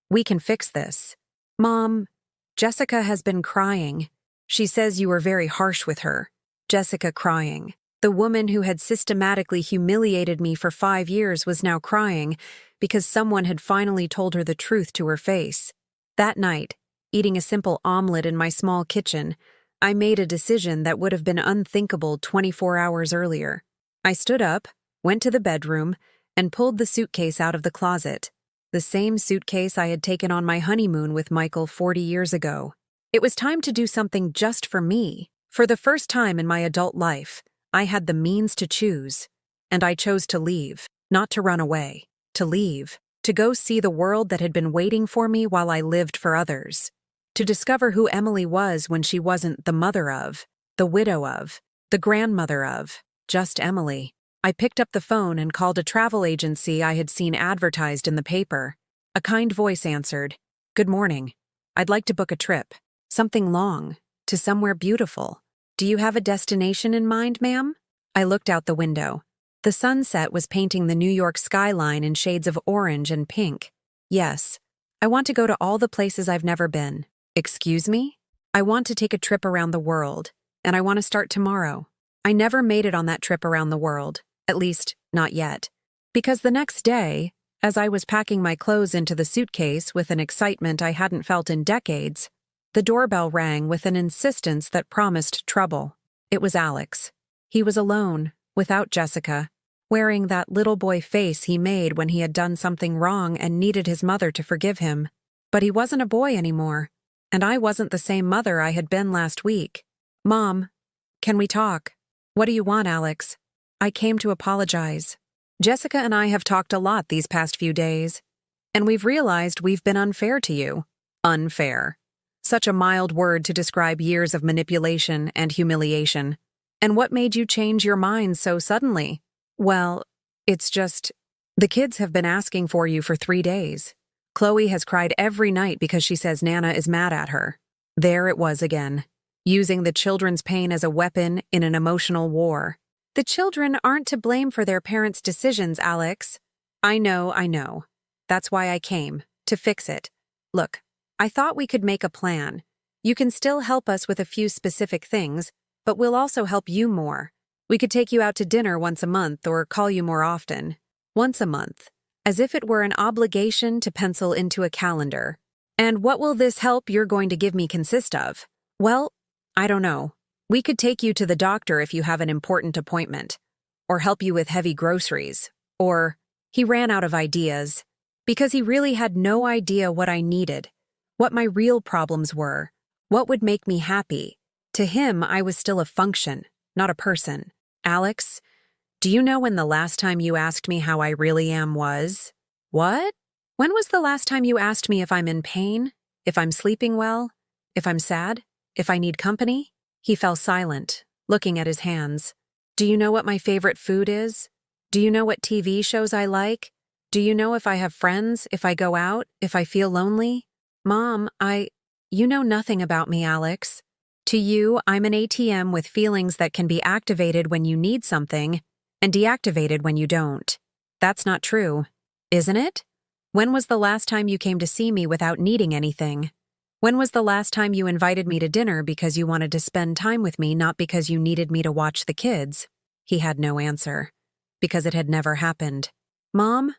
We can fix this. Mom, Jessica has been crying. She says you were very harsh with her. Jessica crying. The woman who had systematically humiliated me for 5 years was now crying because someone had finally told her the truth to her face. That night, eating a simple omelet in my small kitchen, I made a decision that would have been unthinkable 24 hours earlier. I stood up, went to the bedroom, and pulled the suitcase out of the closet. The same suitcase I had taken on my honeymoon with Michael 40 years ago. It was time to do something just for me. For the first time in my adult life, I had the means to choose. And I chose to leave, not to run away. To leave, to go see the world that had been waiting for me while I lived for others. To discover who Emily was when she wasn't the mother of, the widow of, the grandmother of, just Emily. I picked up the phone and called a travel agency I had seen advertised in the paper. A kind voice answered, "Good morning. I'd like to book a trip. Something long, to somewhere beautiful. Do you have a destination in mind, ma'am?" I looked out the window. The sunset was painting the New York skyline in shades of orange and pink. Yes, I want to go to all the places I've never been. Excuse me? I want to take a trip around the world, and I want to start tomorrow. I never made it on that trip around the world. At least, not yet. Because the next day, As I was packing my clothes into the suitcase with an excitement I hadn't felt in decades, the doorbell rang with an insistence that promised trouble. It was Alex. He was alone, without Jessica, wearing that little boy face he made when he had done something wrong and needed his mother to forgive him. But he wasn't a boy anymore, and I wasn't the same mother I had been last week. "Mom, can we talk?" "What do you want, Alex?" "I came to apologize. Jessica and I have talked a lot these past few days, and we've realized we've been unfair to you." Unfair. Such a mild word to describe years of manipulation and humiliation. "And what made you change your mind so suddenly?" "Well, it's just, the kids have been asking for you for 3 days. Chloe has cried every night because she says Nana is mad at her." There it was again, using the children's pain as a weapon in an emotional war. "The children aren't to blame for their parents' decisions, Alex." I know. That's why I came, to fix it. Look, I thought we could make a plan. You can still help us with a few specific things, but we'll also help you more. We could take you out to dinner once a month or call you more often. Once a month, as if it were an obligation to pencil into a calendar. "And what will this help you're going to give me consist of?" "Well, I don't know. We could take you to the doctor if you have an important appointment, or help you with heavy groceries, or—" He ran out of ideas, because he really had no idea what I needed, what my real problems were, what would make me happy. To him, I was still a function, not a person. "Alex, do you know when the last time you asked me how I really am was?" "What? When was the last time you asked me if I'm in pain, if I'm sleeping well, if I'm sad, if I need company?" He fell silent, looking at his hands. "Do you know what my favorite food is? Do you know what TV shows I like? Do you know if I have friends, if I go out, if I feel lonely?" "Mom, you know nothing about me, Alex. To you, I'm an ATM with feelings that can be activated when you need something and deactivated when you don't. That's not true, isn't it? When was the last time you came to see me without needing anything? When was the last time you invited me to dinner because you wanted to spend time with me, not because you needed me to watch the kids?" He had no answer, because it had never happened. "Mom,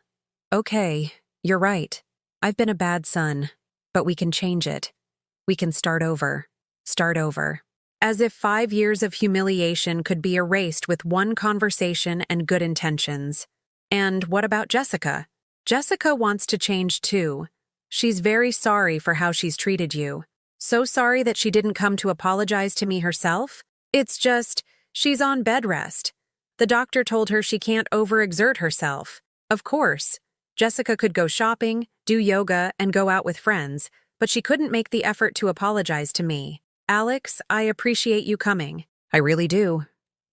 okay, you're right. I've been a bad son, but we can change it. We can start over. Start over." As if 5 years of humiliation could be erased with one conversation and good intentions. "And what about Jessica?" "Jessica wants to change too. She's very sorry for how she's treated you. So sorry that she didn't come to apologize to me herself. It's just, she's on bed rest. The doctor told her she can't overexert herself. Of course, Jessica could go shopping, do yoga, and go out with friends, but she couldn't make the effort to apologize to me. Alex, I appreciate you coming. I really do.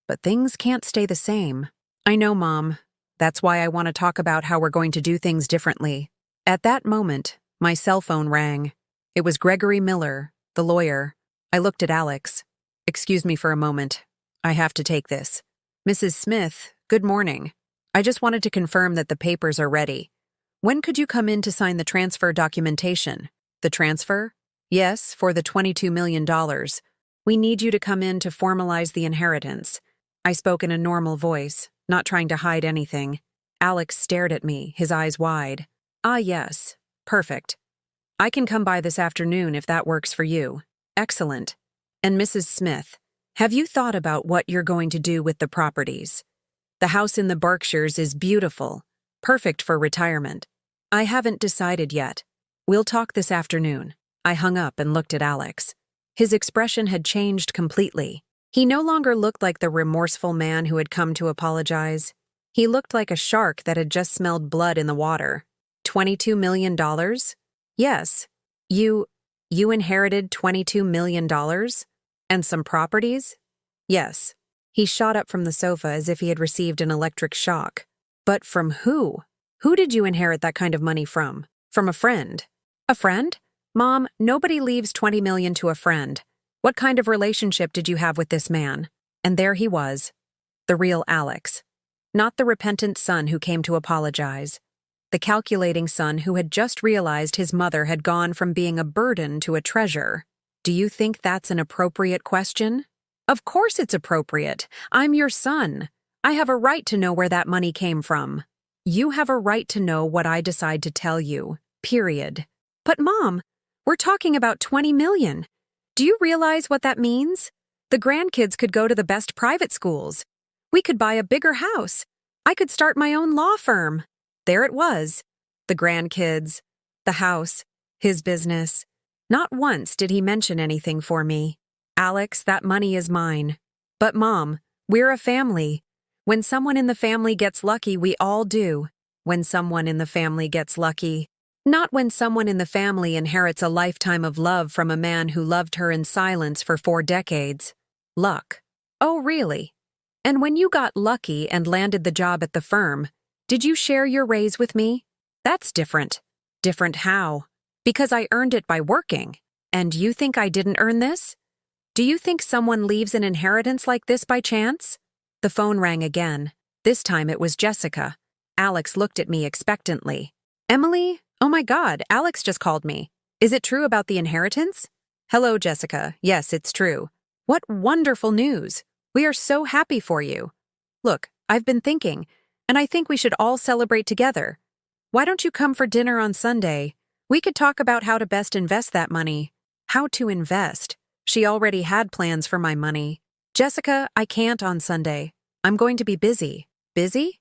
But things can't stay the same." "I know, Mom. That's why I want to talk about how we're going to do things differently." At that moment, my cell phone rang. It was Gregory Miller, the lawyer. I looked at Alex. "Excuse me for a moment. I have to take this." "Mrs. Smith, good morning. I just wanted to confirm that the papers are ready. When could you come in to sign the transfer documentation?" "The transfer?" "Yes, for the $22 million. We need you to come in to formalize the inheritance." I spoke in a normal voice, not trying to hide anything. Alex stared at me, his eyes wide. "Ah, yes. Perfect. I can come by this afternoon if that works for you." "Excellent. And Mrs. Smith, have you thought about what you're going to do with the properties? The house in the Berkshires is beautiful, perfect for retirement." "I haven't decided yet. We'll talk this afternoon." I hung up and looked at Alex. His expression had changed completely. He no longer looked like the remorseful man who had come to apologize. He looked like a shark that had just smelled blood in the water. $22 million? Yes. You inherited $22 million? And some properties? Yes. He shot up from the sofa as if he had received an electric shock. But from who? Who did you inherit that kind of money from? From a friend. A friend? Mom, nobody leaves $20 million to a friend. What kind of relationship did you have with this man? And there he was, the real Alex. Not the repentant son who came to apologize. The calculating son who had just realized his mother had gone from being a burden to a treasure. Do you think that's an appropriate question? Of course it's appropriate. I'm your son. I have a right to know where that money came from. You have a right to know what I decide to tell you, period. But Mom, we're talking about 20 million. Do you realize what that means? The grandkids could go to the best private schools. We could buy a bigger house. I could start my own law firm. There it was. The grandkids, the house, his business. Not once did he mention anything for me. Alex, that money is mine. But Mom, we're a family. When someone in the family gets lucky, we all do. When someone in the family gets lucky. Not when someone in the family inherits a lifetime of love from a man who loved her in silence for 4 decades. Luck. Oh, really? And when you got lucky and landed the job at the firm, did you share your raise with me? That's different. Different how? Because I earned it by working. And you think I didn't earn this? Do you think someone leaves an inheritance like this by chance? The phone rang again. This time it was Jessica. Alex looked at me expectantly. Emily? Oh my God, Alex just called me. Is it true about the inheritance? Hello, Jessica. Yes, it's true. What wonderful news. We are so happy for you. Look, I've been thinking, and I think we should all celebrate together. Why don't you come for dinner on Sunday? We could talk about how to best invest that money. How to invest? She already had plans for my money. Jessica, I can't on Sunday. I'm going to be busy. Busy?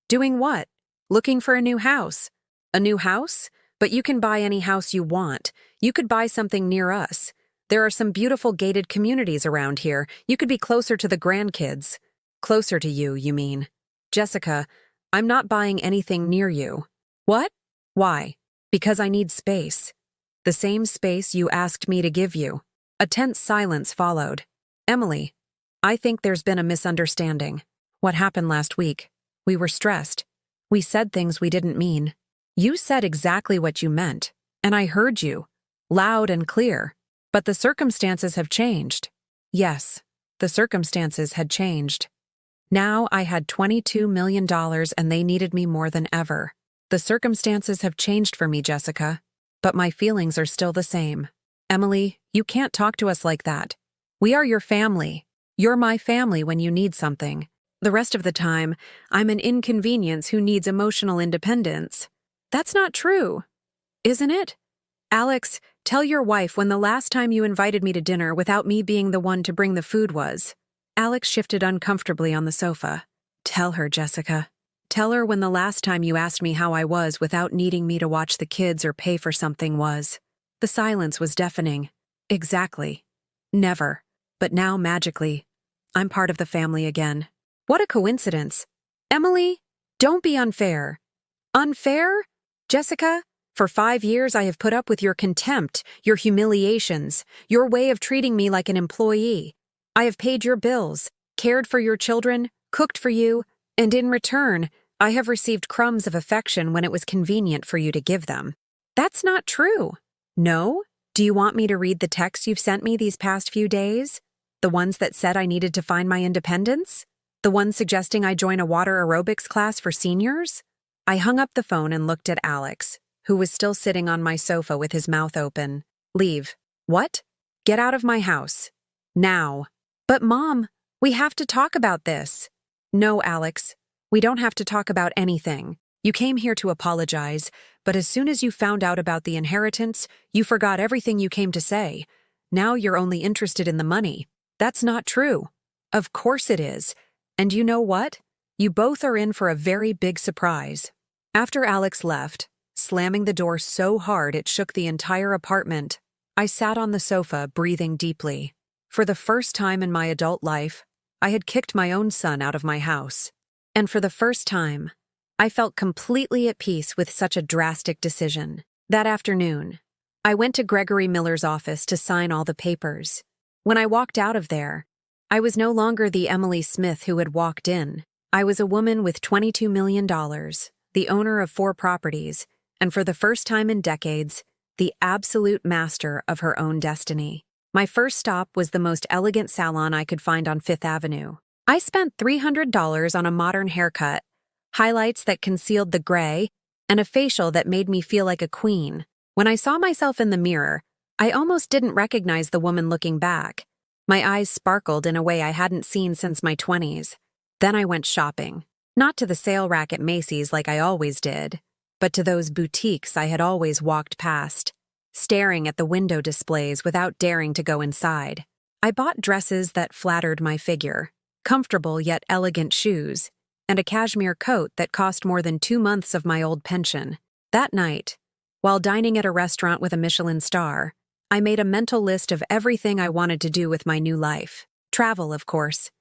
Doing what? Looking for a new house. A new house? But you can buy any house you want. You could buy something near us. There are some beautiful gated communities around here. You could be closer to the grandkids. Closer to you, you mean. Jessica, I'm not buying anything near you. What? Why? Because I need space. The same space you asked me to give you. A tense silence followed. Emily, I think there's been a misunderstanding. What happened last week? We were stressed. We said things we didn't mean. You said exactly what you meant, and I heard you, loud and clear. But the circumstances have changed. Yes, the circumstances had changed. Now I had $22 million and they needed me more than ever. The circumstances have changed for me, Jessica, but my feelings are still the same. Emily, you can't talk to us like that. We are your family. You're my family when you need something. The rest of the time, I'm an inconvenience who needs emotional independence. That's not true, isn't it? Alex, tell your wife when the last time you invited me to dinner without me being the one to bring the food was. Alex shifted uncomfortably on the sofa. Tell her, Jessica. Tell her when the last time you asked me how I was without needing me to watch the kids or pay for something was. The silence was deafening. Exactly. Never. But now, magically, I'm part of the family again. What a coincidence. Emily, don't be unfair. Unfair? Jessica, for 5 years I have put up with your contempt, your humiliations, your way of treating me like an employee. I have paid your bills, cared for your children, cooked for you, and in return, I have received crumbs of affection when it was convenient for you to give them. That's not true. No? Do you want me to read the texts you've sent me these past few days? The ones that said I needed to find my independence? The ones suggesting I join a water aerobics class for seniors? I hung up the phone and looked at Alex, who was still sitting on my sofa with his mouth open. Leave. What? Get out of my house. Now. But Mom, we have to talk about this. No, Alex. We don't have to talk about anything. You came here to apologize, but as soon as you found out about the inheritance, you forgot everything you came to say. Now you're only interested in the money. That's not true. Of course it is. And you know what? You both are in for a very big surprise. After Alex left, slamming the door so hard it shook the entire apartment, I sat on the sofa, breathing deeply. For the first time in my adult life, I had kicked my own son out of my house. And for the first time, I felt completely at peace with such a drastic decision. That afternoon, I went to Gregory Miller's office to sign all the papers. When I walked out of there, I was no longer the Emily Smith who had walked in. I was a woman with $22 million, the owner of 4 properties, and for the first time in decades, the absolute master of her own destiny. My first stop was the most elegant salon I could find on Fifth Avenue. I spent $300 on a modern haircut, highlights that concealed the gray, and a facial that made me feel like a queen. When I saw myself in the mirror, I almost didn't recognize the woman looking back. My eyes sparkled in a way I hadn't seen since my 20s. Then I went shopping. Not to the sale rack at Macy's like I always did, but to those boutiques I had always walked past, staring at the window displays without daring to go inside. I bought dresses that flattered my figure, comfortable yet elegant shoes, and a cashmere coat that cost more than 2 months of my old pension. That night, while dining at a restaurant with a Michelin star, I made a mental list of everything I wanted to do with my new life. Travel, of course.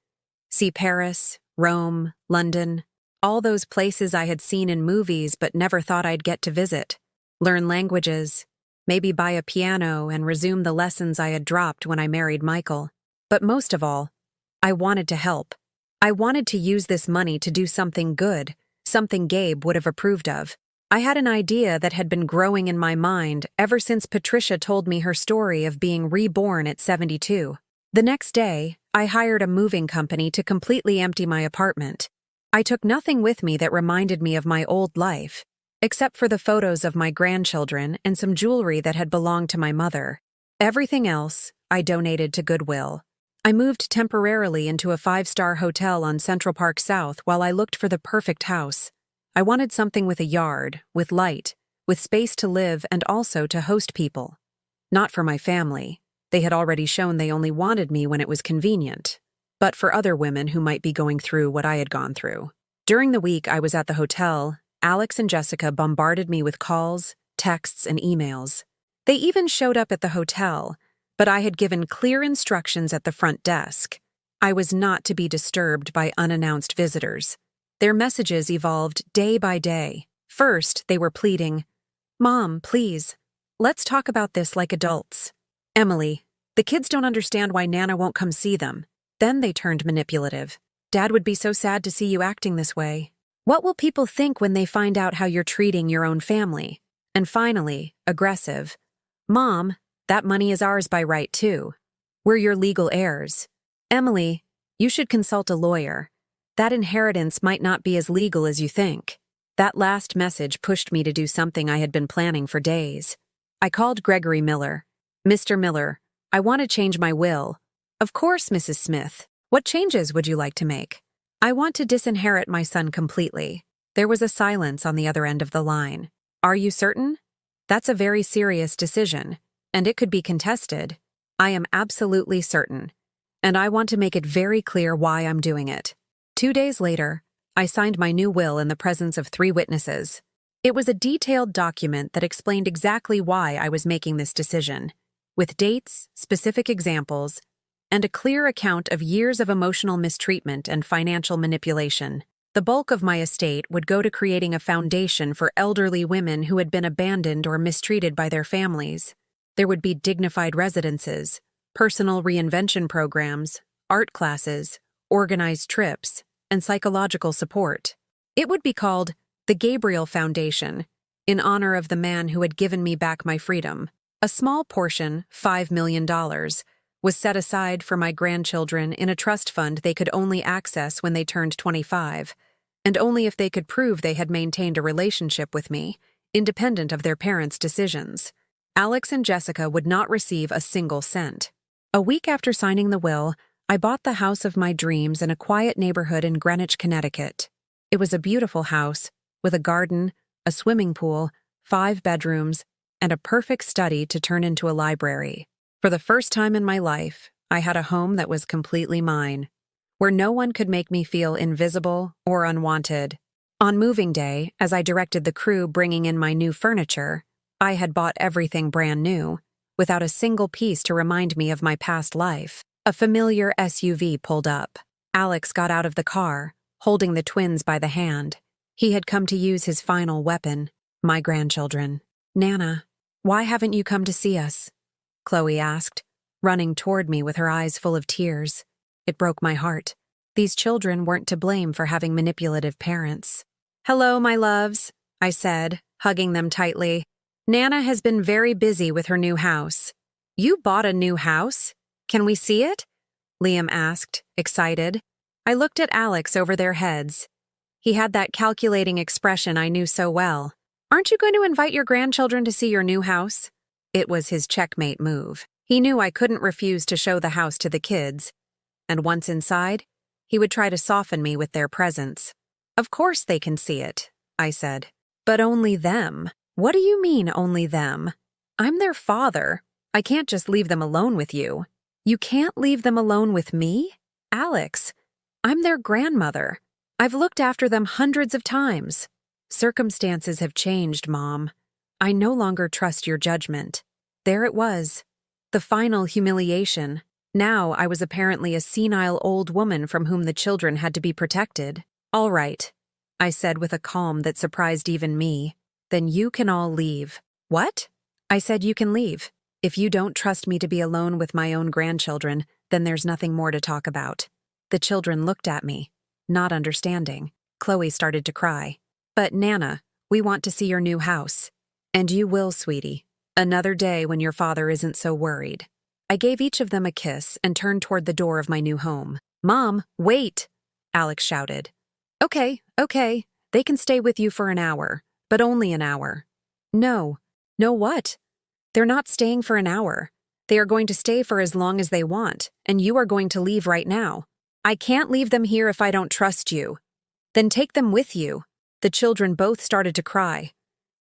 See Paris, Rome, London, all those places I had seen in movies but never thought I'd get to visit. Learn languages, maybe buy a piano and resume the lessons I had dropped when I married Michael. But most of all, I wanted to help. I wanted to use this money to do something good, something Gabe would have approved of. I had an idea that had been growing in my mind ever since Patricia told me her story of being reborn at 72. The next day, I hired a moving company to completely empty my apartment. I took nothing with me that reminded me of my old life, except for the photos of my grandchildren and some jewelry that had belonged to my mother. Everything else, I donated to Goodwill. I moved temporarily into a 5-star hotel on Central Park South while I looked for the perfect house. I wanted something with a yard, with light, with space to live and also to host people. Not for my family. They had already shown they only wanted me when it was convenient. But for other women who might be going through what I had gone through. During the week I was at the hotel, Alex and Jessica bombarded me with calls, texts, and emails. They even showed up at the hotel, but I had given clear instructions at the front desk. I was not to be disturbed by unannounced visitors. Their messages evolved day by day. First, they were pleading, "Mom, please, let's talk about this like adults. Emily, the kids don't understand why Nana won't come see them." Then they turned manipulative. "Dad would be so sad to see you acting this way. What will people think when they find out how you're treating your own family?" And finally, aggressive, "Mom, that money is ours by right too. We're your legal heirs. Emily, you should consult a lawyer. That inheritance might not be as legal as you think." That last message pushed me to do something I had been planning for days. I called Gregory Miller. "Mr. Miller, I want to change my will." "Of course, Mrs. Smith. What changes would you like to make?" "I want to disinherit my son completely." There was a silence on the other end of the line. "Are you certain?" "That's a very serious decision, and it could be contested." "I am absolutely certain, and I want to make it very clear why I'm doing it." 2 days later, I signed my new will in the presence of 3 witnesses. It was a detailed document that explained exactly why I was making this decision, with dates, specific examples, and a clear account of years of emotional mistreatment and financial manipulation. The bulk of my estate would go to creating a foundation for elderly women who had been abandoned or mistreated by their families. There would be dignified residences, personal reinvention programs, art classes, organized trips, and psychological support. It would be called the Gabriel Foundation, in honor of the man who had given me back my freedom. A small portion, $5 million, was set aside for my grandchildren in a trust fund they could only access when they turned 25, and only if they could prove they had maintained a relationship with me, independent of their parents' decisions. Alex and Jessica would not receive a single cent. A week after signing the will, I bought the house of my dreams in a quiet neighborhood in Greenwich, Connecticut. It was a beautiful house, with a garden, a swimming pool, 5 bedrooms, and a perfect study to turn into a library. For the first time in my life, I had a home that was completely mine, where no one could make me feel invisible or unwanted. On moving day, as I directed the crew bringing in my new furniture, I had bought everything brand new, without a single piece to remind me of my past life. A familiar SUV pulled up. Alex got out of the car, holding the twins by the hand. He had come to use his final weapon, my grandchildren. "Nana, why haven't you come to see us?" Chloe asked, running toward me with her eyes full of tears. It broke my heart. These children weren't to blame for having manipulative parents. "Hello, my loves," I said, hugging them tightly. "Nana has been very busy with her new house." "You bought a new house? Can we see it?" Liam asked, excited. I looked at Alex over their heads. He had that calculating expression I knew so well. "Aren't you going to invite your grandchildren to see your new house?" It was his checkmate move. He knew I couldn't refuse to show the house to the kids, and once inside, he would try to soften me with their presence. Of course they can see it, I said. But only them. What do you mean, only them? I'm their father. I can't just leave them alone with you. You can't leave them alone with me? Alex, I'm their grandmother. I've looked after them hundreds of times. Circumstances have changed, Mom. I no longer trust your judgment. There it was. The final humiliation. Now I was apparently a senile old woman from whom the children had to be protected. All right, I said with a calm that surprised even me. Then you can all leave. What? I said you can leave. If you don't trust me to be alone with my own grandchildren, then there's nothing more to talk about. The children looked at me, not understanding. Chloe started to cry. But Nana, we want to see your new house. And you will, sweetie. Another day when your father isn't so worried. I gave each of them a kiss and turned toward the door of my new home. Mom, wait! Alex shouted. Okay. They can stay with you for an hour, but only an hour. No. No what? They're not staying for an hour. They are going to stay for as long as they want, and you are going to leave right now. I can't leave them here if I don't trust you. Then take them with you. The children both started to cry.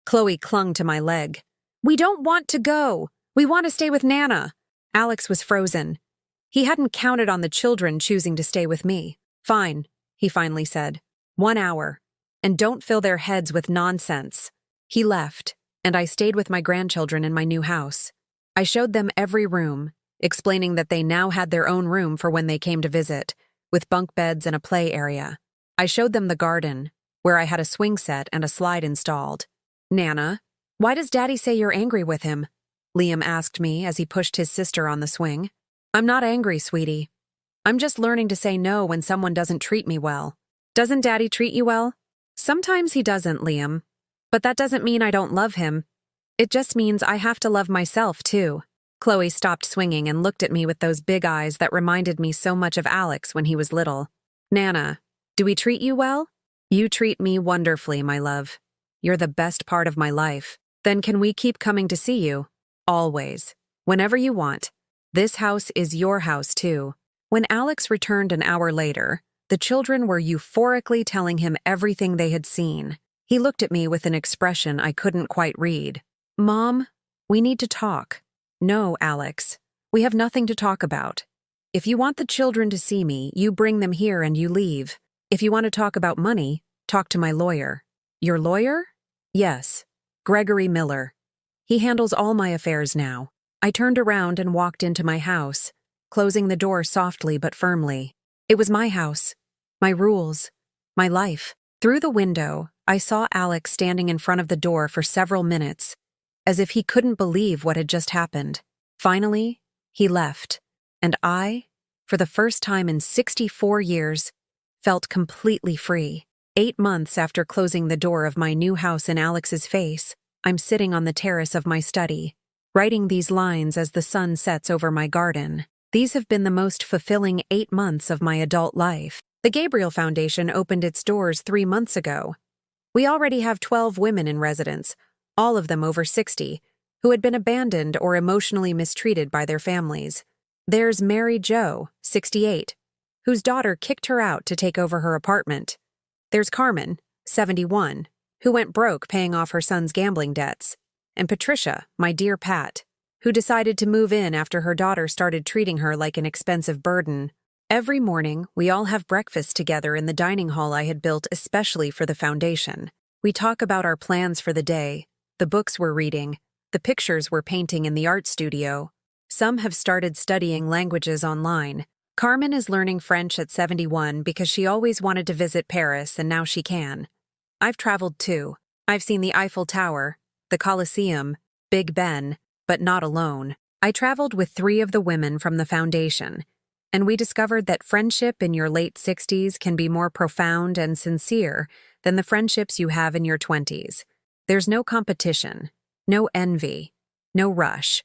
Chloe clung to my leg. We don't want to go. We want to stay with Nana. Alex was frozen. He hadn't counted on the children choosing to stay with me. Fine, he finally said. 1 hour. And don't fill their heads with nonsense. He left, and I stayed with my grandchildren in my new house. I showed them every room, explaining that they now had their own room for when they came to visit, with bunk beds and a play area. I showed them the garden, where I had a swing set and a slide installed. Nana, why does Daddy say you're angry with him? Liam asked me as he pushed his sister on the swing. I'm not angry, sweetie. I'm just learning to say no when someone doesn't treat me well. Doesn't Daddy treat you well? Sometimes he doesn't, Liam. But that doesn't mean I don't love him. It just means I have to love myself, too. Chloe stopped swinging and looked at me with those big eyes that reminded me so much of Alex when he was little. Nana, do we treat you well? You treat me wonderfully, my love. You're the best part of my life. Then can we keep coming to see you? Always. Whenever you want. This house is your house, too. When Alex returned an hour later, the children were euphorically telling him everything they had seen. He looked at me with an expression I couldn't quite read. Mom, we need to talk. No, Alex. We have nothing to talk about. If you want the children to see me, you bring them here and you leave. If you want to talk about money, talk to my lawyer. Your lawyer? Yes. Gregory Miller. He handles all my affairs now. I turned around and walked into my house, closing the door softly but firmly. It was my house, my rules, my life. Through the window, I saw Alex standing in front of the door for several minutes, as if he couldn't believe what had just happened. Finally, he left, and I, for the first time in 64 years, felt completely free. 8 months after closing the door of my new house in Alex's face, I'm sitting on the terrace of my study, writing these lines as the sun sets over my garden. These have been the most fulfilling 8 months of my adult life. The Gabriel Foundation opened its doors 3 months ago. We already have 12 women in residence, all of them over 60, who had been abandoned or emotionally mistreated by their families. There's Mary Jo, 68, whose daughter kicked her out to take over her apartment. There's Carmen, 71, who went broke paying off her son's gambling debts. And Patricia, my dear Pat, who decided to move in after her daughter started treating her like an expensive burden. Every morning, we all have breakfast together in the dining hall I had built especially for the foundation. We talk about our plans for the day, the books we're reading, the pictures we're painting in the art studio. Some have started studying languages online. Carmen is learning French at 71 because she always wanted to visit Paris and now she can. I've traveled too. I've seen the Eiffel Tower, the Colosseum, Big Ben, but not alone. I traveled with 3 of the women from the foundation, and we discovered that friendship in your late 60s can be more profound and sincere than the friendships you have in your 20s. There's no competition, no envy, no rush.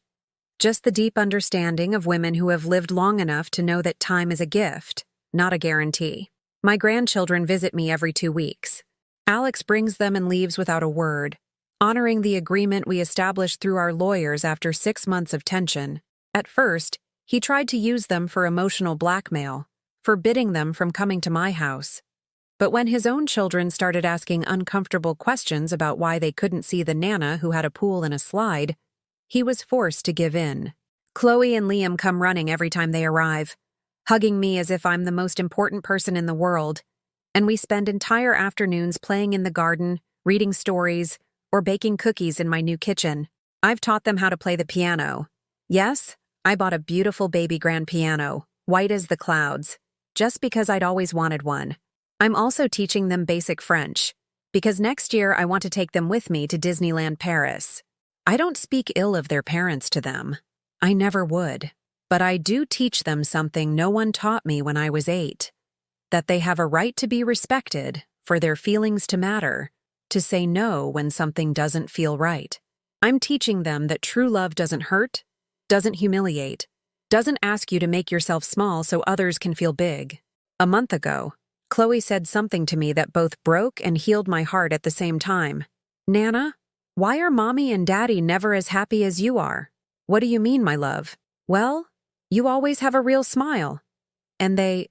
Just the deep understanding of women who have lived long enough to know that time is a gift, not a guarantee. My grandchildren visit me every 2 weeks. Alex brings them and leaves without a word, honoring the agreement we established through our lawyers after 6 months of tension. At first, he tried to use them for emotional blackmail, forbidding them from coming to my house. But when his own children started asking uncomfortable questions about why they couldn't see the Nana who had a pool and a slide, he was forced to give in. Chloe and Liam come running every time they arrive, hugging me as if I'm the most important person in the world, and we spend entire afternoons playing in the garden, reading stories, or baking cookies in my new kitchen. I've taught them how to play the piano. Yes, I bought a beautiful baby grand piano, white as the clouds, just because I'd always wanted one. I'm also teaching them basic French, because next year I want to take them with me to Disneyland Paris. I don't speak ill of their parents to them. I never would. But I do teach them something no one taught me when I was 8. That they have a right to be respected, for their feelings to matter, to say no when something doesn't feel right. I'm teaching them that true love doesn't hurt, doesn't humiliate, doesn't ask you to make yourself small so others can feel big. A month ago, Chloe said something to me that both broke and healed my heart at the same time. Nana, why are Mommy and Daddy never as happy as you are? What do you mean, my love? Well, you always have a real smile. And they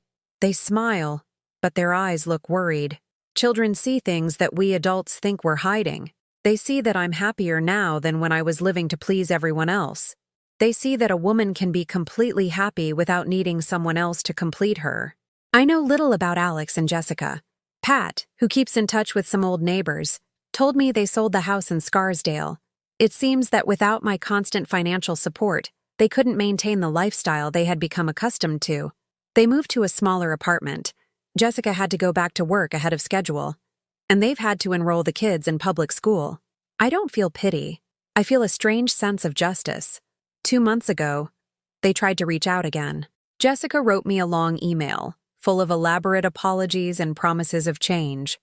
smile, but their eyes look worried. Children see things that we adults think we're hiding. They see that I'm happier now than when I was living to please everyone else. They see that a woman can be completely happy without needing someone else to complete her. I know little about Alex and Jessica. Pat, who keeps in touch with some old neighbors, told me they sold the house in Scarsdale. It seems that without my constant financial support, they couldn't maintain the lifestyle they had become accustomed to. They moved to a smaller apartment. Jessica had to go back to work ahead of schedule, and they've had to enroll the kids in public school. I don't feel pity. I feel a strange sense of justice. 2 months ago, they tried to reach out again. Jessica wrote me a long email, full of elaborate apologies and promises of change.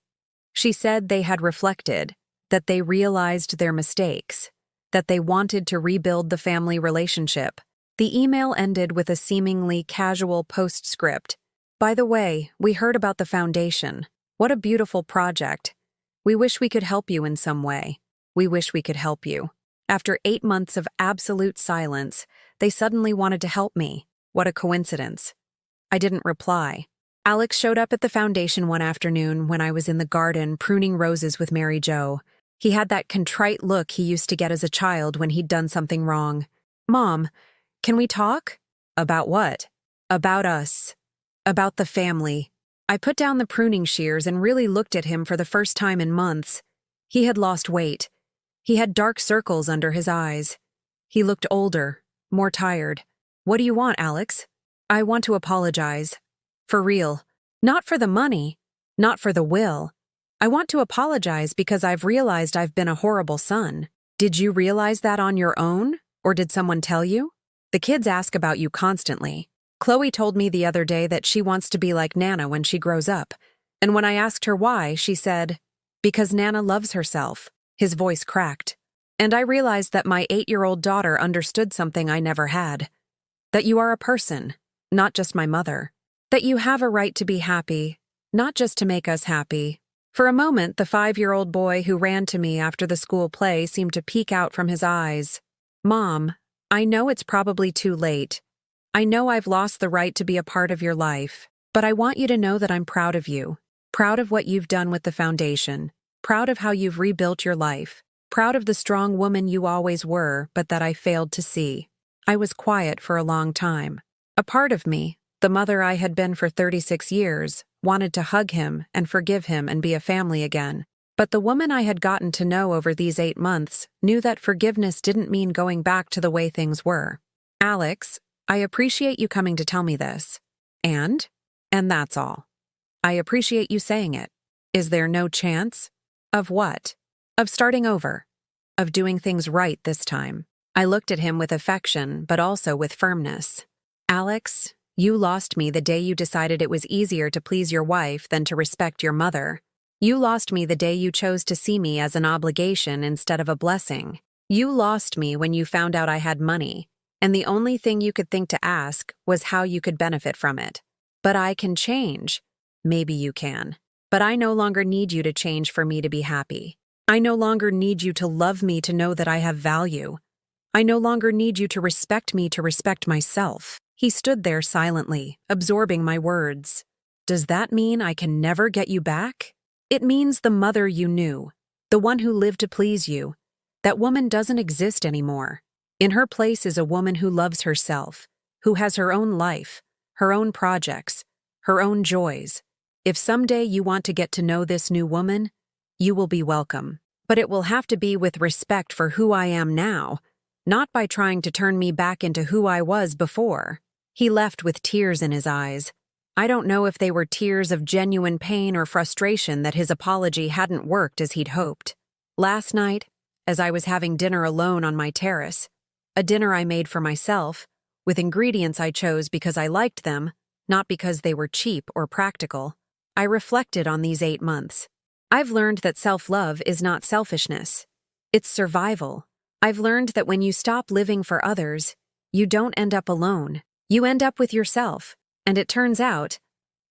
She said they had reflected, that they realized their mistakes, that they wanted to rebuild the family relationship. The email ended with a seemingly casual postscript. By the way, we heard about the foundation. What a beautiful project. We wish we could help you in some way. We wish we could help you. After 8 months of absolute silence, they suddenly wanted to help me. What a coincidence. I didn't reply. Alex showed up at the foundation one afternoon when I was in the garden pruning roses with Mary Jo. He had that contrite look he used to get as a child when he'd done something wrong. Mom, can we talk? About what? About us. About the family. I put down the pruning shears and really looked at him for the first time in months. He had lost weight. He had dark circles under his eyes. He looked older, more tired. What do you want, Alex? I want to apologize. For real. Not for the money. Not for the will. I want to apologize because I've realized I've been a horrible son. Did you realize that on your own? Or did someone tell you? The kids ask about you constantly. Chloe told me the other day that she wants to be like Nana when she grows up. And when I asked her why, she said, because Nana loves herself. His voice cracked. And I realized that my 8-year-old daughter understood something I never had. That you are a person, not just my mother. That you have a right to be happy, not just to make us happy. For a moment, the 5-year-old boy who ran to me after the school play seemed to peek out from his eyes. Mom, I know it's probably too late. I know I've lost the right to be a part of your life, but I want you to know that I'm proud of you. Proud of what you've done with the foundation. Proud of how you've rebuilt your life. Proud of the strong woman you always were, but that I failed to see. I was quiet for a long time. A part of me, the mother I had been for 36 years, wanted to hug him and forgive him and be a family again. But the woman I had gotten to know over these 8 months knew that forgiveness didn't mean going back to the way things were. Alex, I appreciate you coming to tell me this. And that's all. I appreciate you saying it. Is there no chance? Of what? Of starting over. Of doing things right this time. I looked at him with affection, but also with firmness. Alex, you lost me the day you decided it was easier to please your wife than to respect your mother. You lost me the day you chose to see me as an obligation instead of a blessing. You lost me when you found out I had money, and the only thing you could think to ask was how you could benefit from it. But I can change. Maybe you can. But I no longer need you to change for me to be happy. I no longer need you to love me to know that I have value. I no longer need you to respect me to respect myself. He stood there silently, absorbing my words. Does that mean I can never get you back? It means the mother you knew, the one who lived to please you. That woman doesn't exist anymore. In her place is a woman who loves herself, who has her own life, her own projects, her own joys. If someday you want to get to know this new woman, you will be welcome. But it will have to be with respect for who I am now, not by trying to turn me back into who I was before. He left with tears in his eyes. I don't know if they were tears of genuine pain or frustration that his apology hadn't worked as he'd hoped. Last night, as I was having dinner alone on my terrace, a dinner I made for myself, with ingredients I chose because I liked them, not because they were cheap or practical, I reflected on these 8 months. I've learned that self-love is not selfishness. It's survival. I've learned that when you stop living for others, you don't end up alone. You end up with yourself. And it turns out,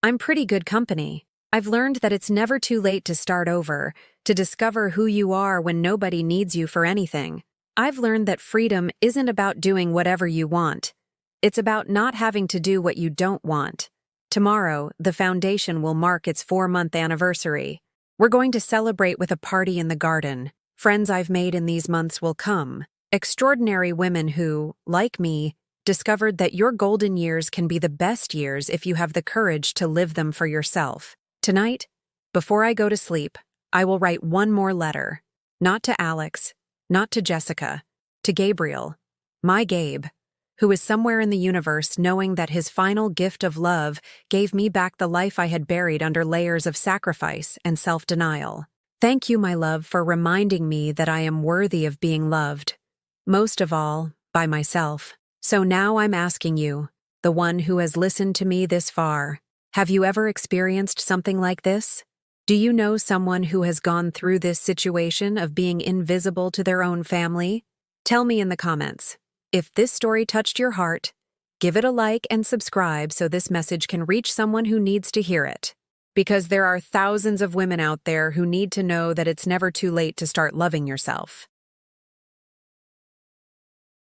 I'm pretty good company. I've learned that it's never too late to start over, to discover who you are when nobody needs you for anything. I've learned that freedom isn't about doing whatever you want. It's about not having to do what you don't want. Tomorrow, the foundation will mark its 4-month anniversary. We're going to celebrate with a party in the garden. Friends I've made in these months will come. Extraordinary women who, like me, discovered that your golden years can be the best years if you have the courage to live them for yourself. Tonight, before I go to sleep, I will write one more letter. Not to Alex, not to Jessica, to Gabriel, my Gabe, who is somewhere in the universe knowing that his final gift of love gave me back the life I had buried under layers of sacrifice and self-denial. Thank you, my love, for reminding me that I am worthy of being loved. Most of all, by myself. So now I'm asking you, the one who has listened to me this far, have you ever experienced something like this? Do you know someone who has gone through this situation of being invisible to their own family? Tell me in the comments. If this story touched your heart, give it a like and subscribe so this message can reach someone who needs to hear it. Because there are thousands of women out there who need to know that it's never too late to start loving yourself.